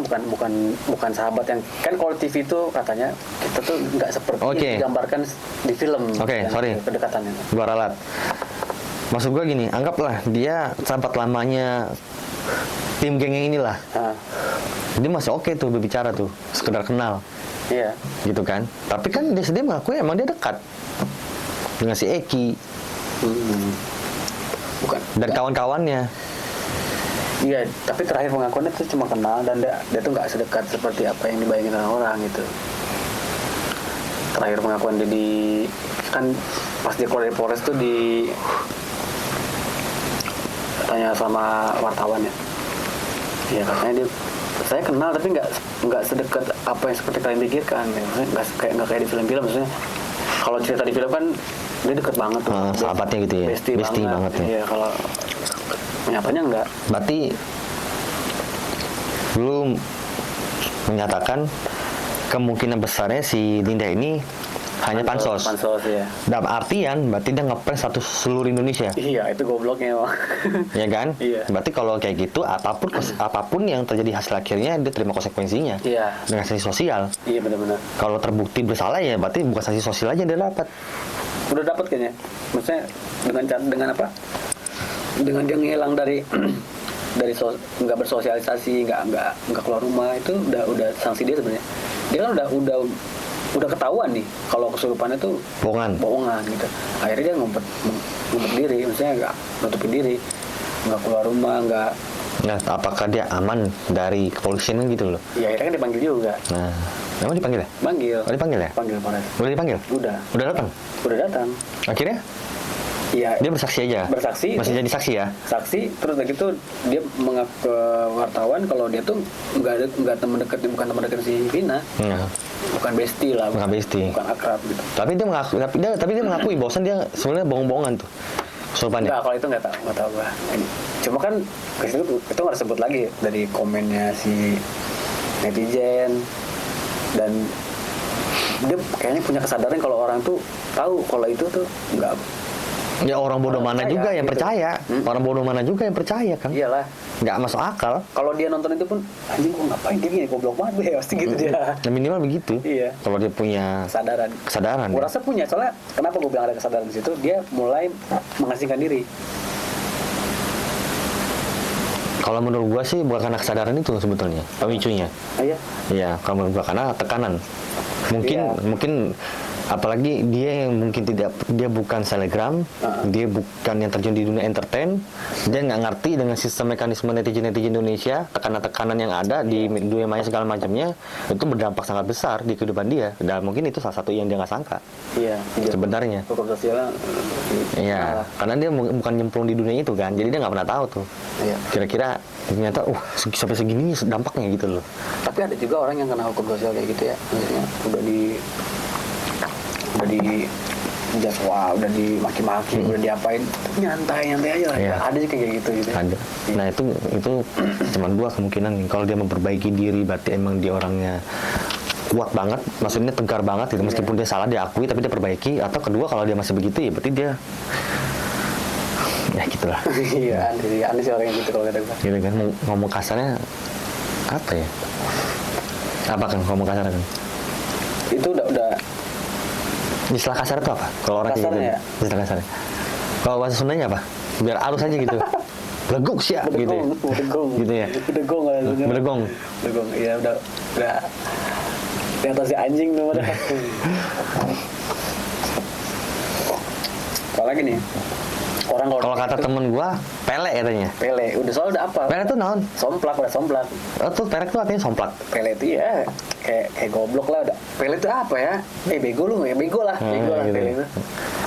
bukan sahabat yang kan kalau TV itu katanya kita tuh nggak seperti yang digambarkan di film. Sorry. Kedekatannya. Gua ralat. Maksud gua gini, anggaplah dia sahabat lamanya tim geng yang inilah. Dia masih oke tuh berbicara tuh, sekedar kenal. Iya. Gitu kan. Tapi kan dia sendiri mengakui emang dia dekat dengan si Eki. Bukan. Dan kawan-kawannya. Iya, tapi terakhir pengakuannya itu cuma kenal dan dia tuh nggak sedekat seperti apa yang dibayangin orang gitu. Terakhir pengakuan dia kan pas dia keluar dari Polres tuh tanya sama wartawan ya. Iya katanya saya kenal tapi nggak sedekat apa yang seperti kalian pikirkan. Maksudnya nggak kayak di film-film. Maksudnya kalau cerita di film kan dia deket banget tuh. Sahabatnya gitu ya. Bestie banget ya. Iya kalau nyatanya enggak. Berarti belum menyatakan kemungkinan besarnya si Linda ini hanya pansos. Pansos ya. Dalam artian berarti dia ngepres satu seluruh Indonesia. Iya, itu gobloknya. Ya kan? Iya. Berarti kalau kayak gitu apapun yang terjadi hasil akhirnya dia terima konsekuensinya. Iya. Dengan sanksi sosial. Iya benar-benar. Kalau terbukti bersalah ya berarti bukan sanksi sosial aja yang dia dapat. Udah dapat kayaknya. Maksudnya dengan apa? Dengan dia ngilang dari nggak bersosialisasi, nggak keluar rumah, itu udah sanksi dia sebenarnya. Dia kan udah ketahuan nih kalau kesurupannya tuh bohongan gitu. Akhirnya dia ngumpet diri, maksudnya nggak nutupin diri, nggak keluar rumah, nggak. Nah, apakah dia aman dari kepolisian gitu loh? Ya akhirnya kan dipanggil juga. Nah, memang dipanggil ya? Panggil. Oh, dipanggil ya? Panggil Polres. Udah dipanggil? Udah datang? Udah datang. Akhirnya? Iya. Dia bersaksi aja. Masih jadi saksi ya? Saksi, terus begitu dia mengaku ke wartawan kalau dia tuh bukan teman dekat si Vina. Bukan bestie lah. Bukan bestie. Bukan akrab gitu. Tapi dia mengakui bahwasan dia sebenarnya bohong-bohongan tuh. Kesurupannya. Enggak, kalau itu enggak tahu gua. Cuma kan itu nggak disebut lagi dari komennya si netizen, dan dia kayaknya punya kesadaran kalau orang tuh tahu kalau itu tuh enggak. Ya orang bodoh mana juga yang percaya. Orang bodoh mana juga yang percaya kan? Iyalah. nggak masuk akal. Kalau dia nonton itu pun, anjing gue ngapain dia gini, goblok banget gue, pasti gitu dia. Ya, minimal begitu. Iya. Kalau dia punya kesadaran. Gue Ya. rasa punya, soalnya kenapa gue bilang ada kesadaran di situ, dia mulai mengasingkan diri. Kalau menurut gua sih bukan karena kesadaran itu sebetulnya pemicunya. Iya. Iya, kalau menurut gua karena tekanan. Mungkin Iya. mungkin apalagi dia yang mungkin dia bukan selebgram, dia bukan yang terjun di dunia entertain, dia nggak ngerti dengan sistem mekanisme netizen Indonesia, tekanan-tekanan yang ada di dunia maya segala macamnya itu berdampak sangat besar di kehidupan dia. Dan mungkin itu salah satu yang dia nggak sangka. Iya. Sebenarnya. Hukum sosialnya. Iya, karena dia bukan nyemplung di dunia itu kan, jadi dia nggak pernah tahu tuh. Iya. Kira-kira ternyata, sampai segini dampaknya gitu loh. Tapi ada juga orang yang kena hukum sosial kayak gitu ya, maksudnya udah di jadwal, udah dimaki-maki, udah diapain, nyantai aja lah. Iya. Ada juga kayak gitu. Ada. Nah itu cuma dua kemungkinan nih. Kalau dia memperbaiki diri, berarti emang dia orangnya kuat banget, maksudnya tegar banget gitu. Meskipun dia salah diakui, tapi dia perbaiki. Atau kedua, kalau dia masih begitu ya berarti dia ya gitulah. Iya, aneh sih orang yang gitu kalau kata gue. Gitu kan, ngomong kasarnya apa ya? Apa kan ngomong kasar kan? Itu udah Istilah kasar itu apa? Kalau orang kayak gitu. Kasarnya ya? Istilah kasarnya. Kalau bahasa Sundanya apa? Biar halus aja gitu. Leguk sih ya gitu ya. Bedegong. Gitu ya. Bedegong kan sebenarnya. Bedegong. Bedegong. Iya udah di atas si anjing tuh udah. Apalagi nih? Kalau kata temen gua, pele katanya. Pele, udah soal udah apa? Pele tuh naon? Somplak, udah somplak. Oh, tuh perek tuh artinya somplak. Pele itu ya kayak goblok lah udah. Pele itu apa ya? Bego lu, ya bego lah, Gitu. Pele itu.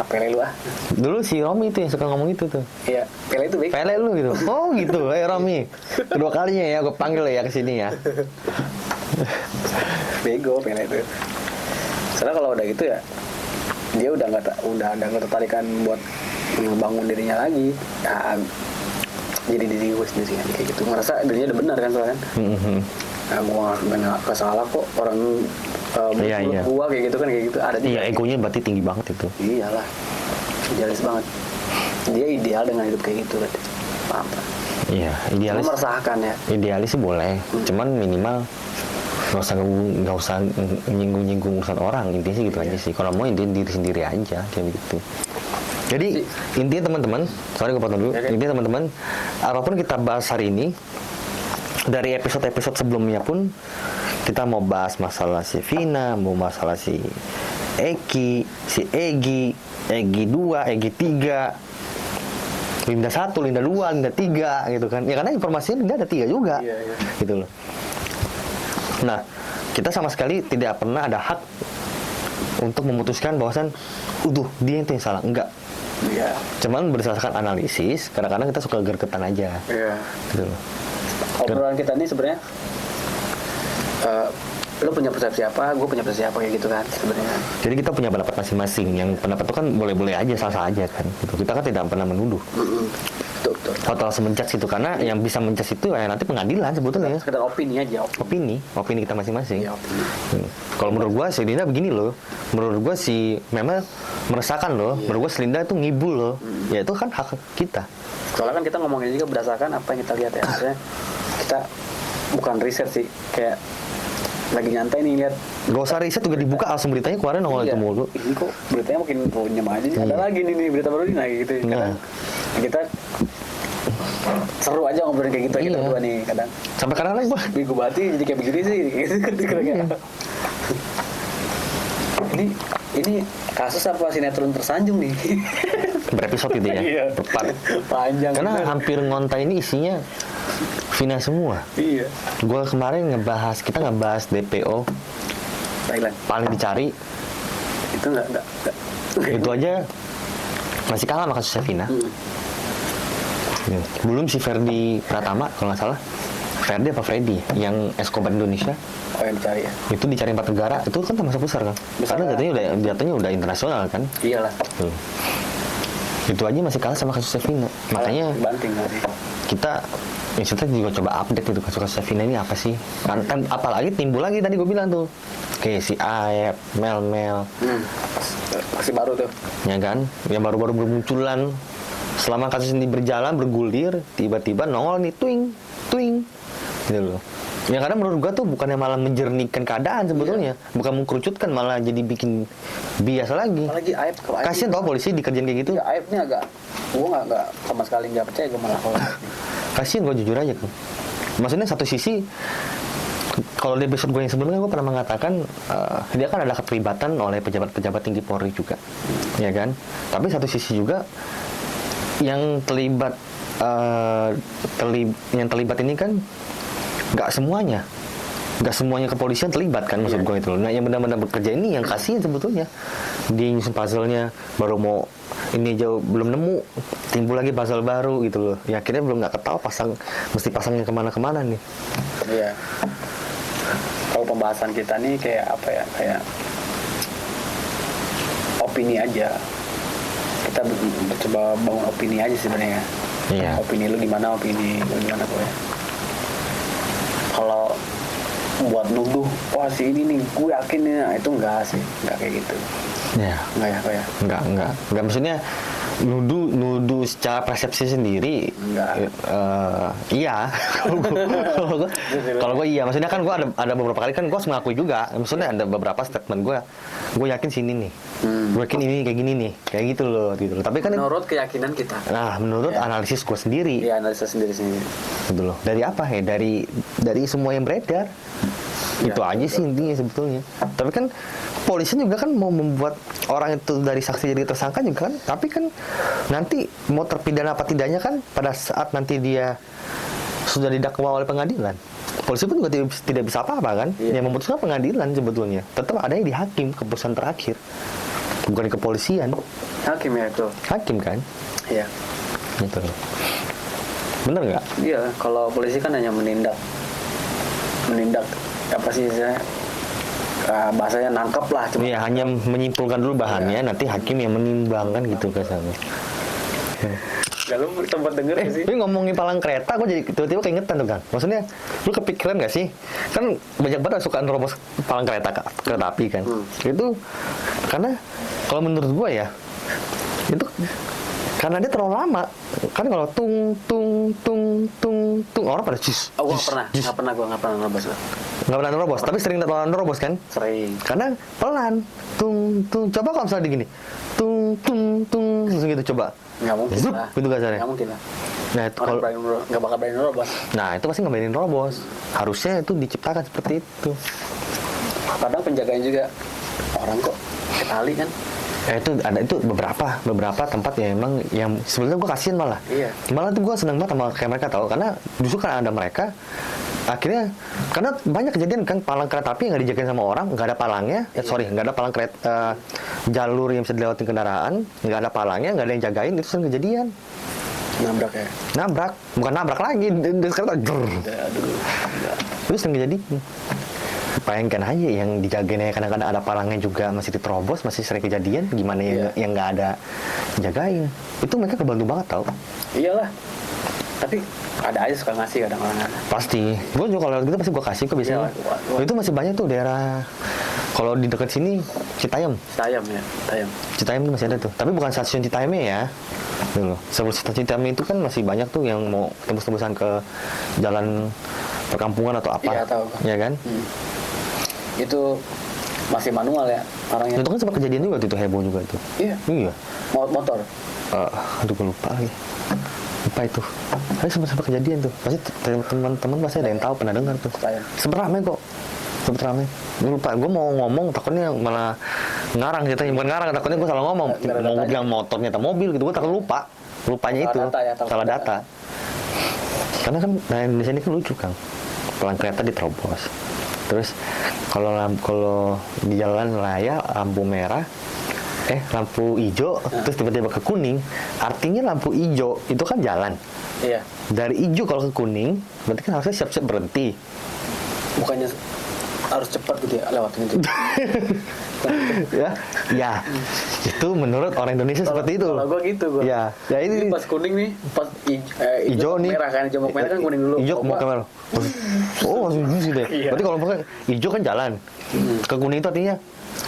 Ah, Pele lu ah. Dulu si Romi itu yang suka ngomong itu tuh. Iya, Pele itu bego. Pele lu gitu. Oh gitu, Romi. Kedua kalinya ya gua panggil ya ke sini ya. Bego Pele itu. Soalnya kalau udah gitu ya, dia udah ada ketertarikan buat ngebangun dirinya lagi. Ya, jadi diri gue sendiri kan kayak gitu, ngerasa dirinya udah benar kan soalnya. Nah, gue nggak salah kok orang Iya. gua kayak gitu kan kayak gitu ada juga. Iya, egonya berarti tinggi banget itu. Iyalah, idealis banget. Dia ideal dengan hidup kayak gitu kan. Paham? Iya, idealis. Meresahkan ya. Idealis sih boleh, cuman minimal nggak usah nyinggung urusan orang, intinya sih gitu aja sih. Kalau mau intinya diri sendiri aja kayak gitu. Jadi intinya teman-teman, sorry gue potong dulu. Intinya teman-teman, apapun kita bahas hari ini, dari episode-episode sebelumnya pun kita mau bahas masalah si Vina, mau masalah si Eki, si Egi 2, Egi 3, Linda 1, Linda 2, Linda 3 gitu kan. Ya karena informasinya Linda ada 3 juga. Iya. Gitu loh. Nah, kita sama sekali tidak pernah ada hak untuk memutuskan bahwasan dia itu yang salah. Enggak. Iya. Cuman berdasarkan analisis, kadang-kadang kita suka gergetan aja. Iya. Gitu loh. Obrolan kita ini sebenarnya lo punya persepsi apa, gue punya persepsi apa kayak gitu kan sebenarnya. Jadi kita punya pendapat masing-masing. Yang pendapat itu kan boleh-boleh aja, sah-sah aja kan. Gitu. Kita kan tidak pernah menuduh. Betul. Atau langsung menjudge itu, karena yang bisa menjudge itu ya nanti pengadilan sebetulnya. Sekedar opini aja. Opini kita masing-masing. Iya, opini. Kalau menurut gua si Linda begini loh. Menurut gua si memang meresahkan loh. Iya. Menurut gua si Linda itu ngibul loh. Ya itu kan hak kita. Soalnya kan kita ngomongin juga berdasarkan apa yang kita lihat ya. Maksudnya kita bukan riset sih, kayak lagi nyantai nih lihat. Gak usah riset juga dibuka langsung beritanya keluarin nongol itu mulu. Ini kok beritanya makin runyam aja nih. Ada lagi nih berita baru nih kayak gitu. Kadang kita seru aja ngobrolin kayak gitu kita berdua nih kadang. Sampai kadang lagi gua Bego bati jadi kayak begini sih gitu kira-kira. Ini kasus apa sinetron tersanjung nih? berepisode gitu ya. Iya. Tepat. Panjang. Karena bener. hampir ngontai ini isinya Vina semua. Iya. Gua kemarin kita ngebahas DPO Thailand. paling dicari. Itu enggak. Itu aja masih kalah sama kasusnya Vina. Belum si Ferdi Pratama kalau nggak salah. Ferdi apa Freddy yang Escobar Indonesia. Oh yang dicari ya. Itu dicari 4 negara, itu kan termasuk besar kan? Besar. Karena datanya udah internasional kan? Iyalah. Tuh. Itu aja masih kalah sama kasus Vina. Makanya banting kali. kita juga coba update itu kasus Vina ini apa sih? Kan apalagi timbul lagi tadi gue bilang tuh. Kayak si Aep, Mel. Masih baru tuh. Ya kan? Yang baru-baru bermunculan Selama kasus ini berjalan bergulir, tiba-tiba nongol nih twing gitu loh. Yang kadang menurut gua tuh bukannya malah menjernihkan keadaan sebetulnya, bukan mengkerucutkan, malah jadi bikin biasa lagi. Apalagi Aib, kalau Aib Kasian tau polisi dikerjain kayak gitu. ya, Aib ini agak, gua nggak sama sekali nggak percaya gua malah kalau Kasian gua jujur aja kan. Maksudnya satu sisi, kalau di episode gue yang sebelumnya gue pernah mengatakan dia kan ada keterlibatan oleh pejabat-pejabat tinggi Polri juga, ya kan. Tapi satu sisi juga yang terlibat yang terlibat ini kan nggak semuanya kepolisian terlibat kan, maksud gue itu. Nah yang benar-benar bekerja ini yang kasihan sebetulnya. Dia nyusun puzzle-nya baru mau ini jauh belum nemu, timbul lagi puzzle baru gitu loh. Ya akhirnya belum nggak ketahu mesti pasangnya kemana-kemana nih. Iya. Kalau pembahasan kita nih kayak apa ya, kayak opini aja. Kita coba bangun opini aja sebenarnya. Iya. Opini lu gimana gue. Kalau buat nuduh, wah si ini nih, gue yakin nih, nah, itu enggak kayak gitu. Ya. Enggak. Maksudnya nuduh secara persepsi sendiri. Enggak. Iya. Kalau gue iya, maksudnya kan gue ada beberapa kali kan gue harus mengakui juga. Maksudnya ada beberapa statement gue yakin sini nih. Gue yakin ini kayak gini nih, kayak gitu loh. Tapi kan menurut keyakinan kita. Nah, menurut analisis gue sendiri. Iya, analisis sendiri. Gitu loh. Dari apa ya? Dari semua yang beredar. Itu aja sih intinya sebetulnya. Tapi kan polisi juga kan mau membuat orang itu dari saksi jadi tersangka juga kan. Tapi kan nanti mau terpidana apa tidaknya kan pada saat nanti dia sudah didakwa oleh pengadilan. Polisi pun juga tidak bisa apa-apa kan. Yang memutuskan pengadilan sebetulnya. Tetap ada yang di hakim, keputusan terakhir. Bukan di kepolisian. Hakim ya itu. Hakim kan. Iya. Gitu loh. Bener nggak? Iya, kalau polisi kan hanya menindak apa sih saya bahasanya nangkep lah, cuma Iya, hanya menyimpulkan dulu bahannya, nanti hakim yang menimbangkan gitu kesannya. ya lu tempat denger gak sih? Ini ngomongin palang kereta, gue jadi tiba-tiba keingetan tuh kan. Maksudnya, lu kepikiran gak sih? Kan banyak banget suka nerobos palang kereta api kan. Itu karena kalau menurut gue ya, itu karena dia terlalu lama. Kan kalau tung orang pada jis. Oh, nggak pernah nerobos. Nggak pernah nerobos, tapi sering nerobos kan? Sering. Karena pelan, tung. Coba kalau misalnya gini, tung, langsung gitu coba. Nggak mungkin Zup, lah. gitu kasarnya. Nggak mungkin lah. Nah itu kalau Nggak bakal berani nerobos. Nah itu pasti nggak berani nerobos. Harusnya itu diciptakan seperti itu. Kadang penjaganya juga orang kok ketali kan. Itu beberapa tempat yang emang yang sebenarnya gue kasihan malah. Iya. Malah tuh gue seneng banget sama kayak mereka tahu, karena justru kan ada mereka akhirnya, karena banyak kejadian kan palang kereta api nggak dijagain sama orang, nggak ada palangnya, nggak ada palang kereta jalur yang bisa dilewatin kendaraan, nggak ada palangnya, nggak ada yang jagain, itu sering kejadian. Nabrak, bukan nabrak lagi, kereta itu sering kejadian. Bayangkan aja yang dijagain kadang-kadang ada palangnya juga masih diterobos, masih sering kejadian, gimana yang nggak ada jagain. Itu mereka kebantu banget tau. Iyalah, tapi ada aja suka ngasih kadang-kadang. Pasti, gue juga kalau gitu pasti gue kasih kok biasanya. Itu masih banyak tuh daerah, kalau di dekat sini Citayam itu masih ada tuh, tapi bukan stasiun Citayamnya ya. Dulu sebelum stasiun Citayam itu kan masih banyak tuh yang mau tembus-tembusan ke jalan perkampungan atau apa. Iya, tahu. Ya kan? Itu masih manual ya orangnya. Itu kan sempat kejadian juga tuh, itu heboh juga tuh. Iya. Motor. Aduh gue lupa lagi. Lupa itu. Tapi sempat kejadian tuh. Pasti teman-teman pasti ada yang tahu, pernah dengar tuh. Sempat ramai kok. Gue lupa. Gue mau ngomong takutnya malah ngarang ceritanya, bukan ngarang, takutnya gue salah ngomong. Mau bilang motornya atau mobil gitu, gue takut lupa. Lupanya itu salah data. Karena kan Indonesia ini kan lucu kan. Palang kereta diterobos. Terus kalau di jalan raya lampu merah, lampu hijau, terus tiba-tiba ke kuning, artinya lampu hijau itu kan jalan. Iya. Dari hijau kalau ke kuning, berarti kan harusnya siap-siap berhenti. Bukannya harus cepat gitu ya lewatin itu. ya, itu menurut orang Indonesia seperti itu. Kalau gue gitu gue. Ya ini pas kuning nih, pas hijau nih, merah kan, hijau merah kan kuning dulu. Hijau mau merah. Oh langsung sih deh. Berarti kalau misalnya hijau kan jalan, ke kuning itu artinya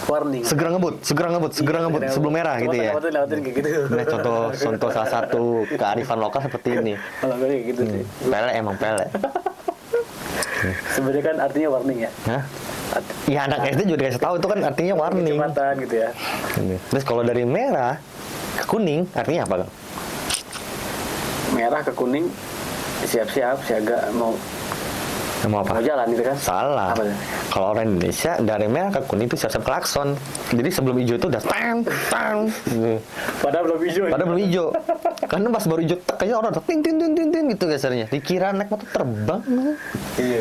Warning. Segera ngebut sebelum merah gitu ya. Lewatin kayak gitu. Nah, contoh salah satu kearifan lokal seperti ini. Kalau gue kayak gitu sih. Pele emang pele. Sebenarnya kan artinya warning ya. Hah? Ya anak SD juga dikasih tahu itu kan artinya warning. Kecepatan gitu ya. Terus kalau dari merah ke kuning artinya apa, Kang? Merah ke kuning, siap-siap, siaga, mau Apa? jalan gitu kan? Salah. Apa tuh? Kalau orang Indonesia dari merah ke kuning itu siap-siap klakson. Jadi sebelum hijau itu udah tang tang. Gitu. Padahal belum hijau. Padahal belum hijau. Karena pas baru hijau tak kayaknya orang udah ting ting ting ting ting gitu gesernya. Dikira naik motor terbang. Iya.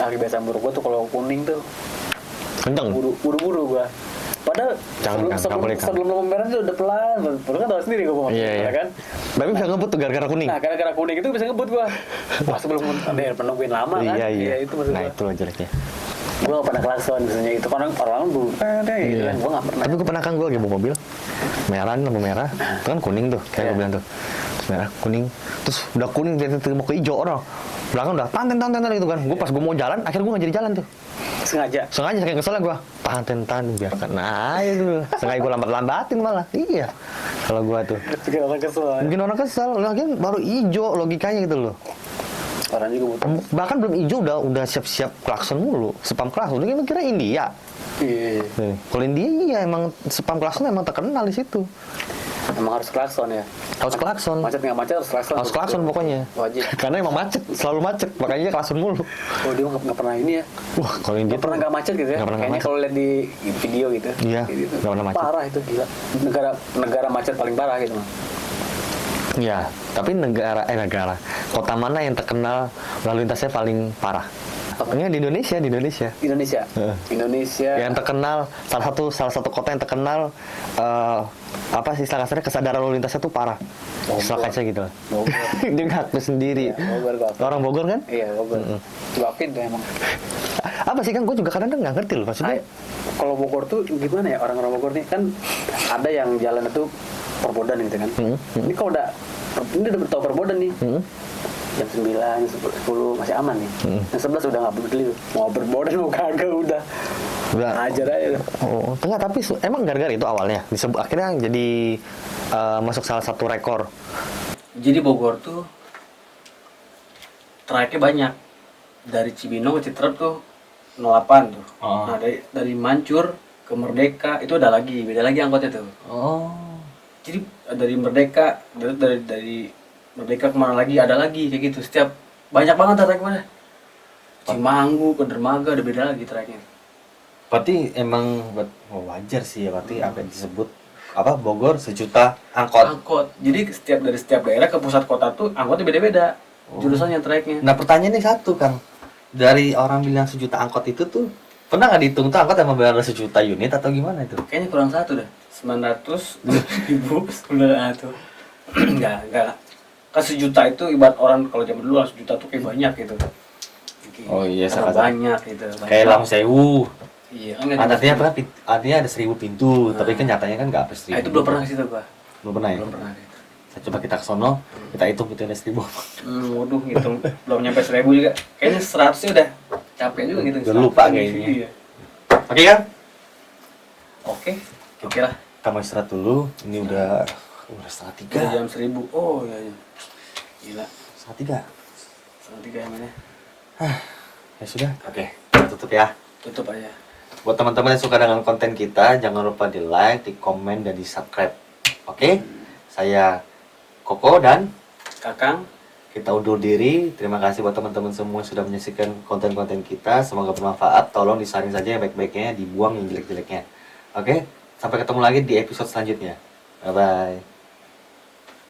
Kebiasaan buruk gue tuh kalau kuning tuh Kenceng. buru-buru gue. Padahal Jangan, nggak boleh, Kang. sebelum lampu merah itu udah pelan. Baru kan tahu sendiri gue mau Iya. kan. Tapi bisa ngebut tuh gara-gara kuning. Nah, gara-gara kuning itu bisa ngebut gue. Wah, sebelum nungguin lama kan. Iya. Itu maksud Nah, gue. itu loh jeleknya. Gue gak pernah klakson biasanya itu kan orang dulu. Gitu kan. Gue gak pernah. Tapi gue pernah kan gue lagi bawa mobil merah nih, lampu merah itu kan kuning tuh kayak gue bilang tuh. Terus merah kuning terus udah kuning dia mau ke hijau orang belakang udah tanten gitu kan. Gue pas gue mau jalan akhirnya gue nggak jadi jalan tuh. Sengaja. Sengaja saking kesel gue tanten biarkan. Nah itu sengaja gue lambatin malah. Iya. Kalau gue tuh Bikin orang kesel. mungkin orang kesel lagi baru hijau logikanya gitu loh. Orang juga butuh. Bahkan belum hijau udah siap-siap klakson mulu. Spam klakson. Lu kira India. Iya. Nih, kalau India iya emang spam klakson emang terkenal di situ. Emang harus klakson ya. Harus klakson. Macet nggak macet harus klakson. Harus klakson pokoknya. Wajib. Karena emang macet, selalu macet. Makanya dia klakson mulu. Oh dia nggak pernah ini ya. Wah, kalau India Nggak pernah nggak macet gitu ya. Nggak pernah nggak Kayaknya macet. kalau lihat di video gitu. Iya, Gitu. nggak pernah macet. Parah itu gila. Negara macet paling parah gitu mah. Iya, tapi negara kota mana yang terkenal lalu lintasnya paling parah? Ini di Indonesia. Indonesia. Heeh. Indonesia. Yang terkenal salah satu kota yang terkenal apa sih istilah kasarnya kesadaran lalu lintasnya tuh parah. Istilah kaca gitu. Bogor. Dia ngaku sendiri. Iya, Bogor gua akui. Orang Bogor kan? Iya Bogor. Gua akuin tuh emang. Apa sih kan gue juga kadang nggak ngerti loh maksudnya. Kalau Bogor tuh gimana ya orang-orang Bogor nih kan ada yang jalan itu perbodan gitu kan. Ini kalau udah tahu perbodan nih. Jam 9, 10 masih aman nih. Jam 11 udah nggak peduli tuh. Mau perbodan mau kagak udah. Udah. Ajar aja. Oh, enggak tapi emang gara-gara itu awalnya akhirnya jadi masuk salah satu rekor. Jadi Bogor tuh trayeknya banyak. Dari Cibinong ke Citerep tuh 08 tuh. Oh. Nah, dari Mancur ke Merdeka itu ada lagi, beda lagi angkotnya tuh. Oh. Jadi dari Merdeka dari Merdeka kemana lagi ada lagi kayak gitu. Setiap banyak banget trayek mana. Cimanggu ke Dermaga ada beda lagi trayeknya. Berarti emang wajar sih ya, berarti apa yang disebut apa Bogor sejuta angkot. Jadi dari setiap daerah ke pusat kota tuh angkotnya beda-beda. Jurusannya trayeknya. Nah pertanyaannya satu Kang, dari orang bilang sejuta angkot itu tuh pernah nggak dihitung tuh angkot emang benar sejuta unit atau gimana itu? Kayaknya kurang satu dah. 900.000 sebenarnya tuh. Enggak. Kan sejuta itu ibarat orang kalau zaman dulu sejuta tuh kayak banyak gitu. Oh iya, sangat sangat banyak gitu. Kayak Lam Sewu. Iya. Artinya apa? Artinya ada 1000 pintu, tapi kan nyatanya kan nggak ada 1000. Itu belum pernah ke situ gua. Belum pernah ya? Belum pernah. Gitu. Saya coba kita ke sono, kita hitung itu ada 1000. Waduh, ngitung belum nyampe 1000 juga. Kayaknya 100 sih udah capek juga gitu. Udah lupa kayaknya. Iya. Oke kan? Oke, kira Kita mau istirahat dulu. Ini udah setengah tiga. udah jam 1000. Oh iya. Gila. Setengah tiga. 1:30 yang mana? Ya sudah. Oke. Kita tutup ya. Tutup aja. Buat teman-teman yang suka dengan konten kita, jangan lupa di like, di komen, dan di subscribe. Oke? Saya Koko dan Kakang. kita undur diri. Terima kasih buat teman-teman semua yang sudah menyaksikan konten-konten kita. Semoga bermanfaat. Tolong disaring saja yang baik-baiknya, dibuang yang jelek-jeleknya. Oke? Sampai ketemu lagi di episode selanjutnya. Bye-bye.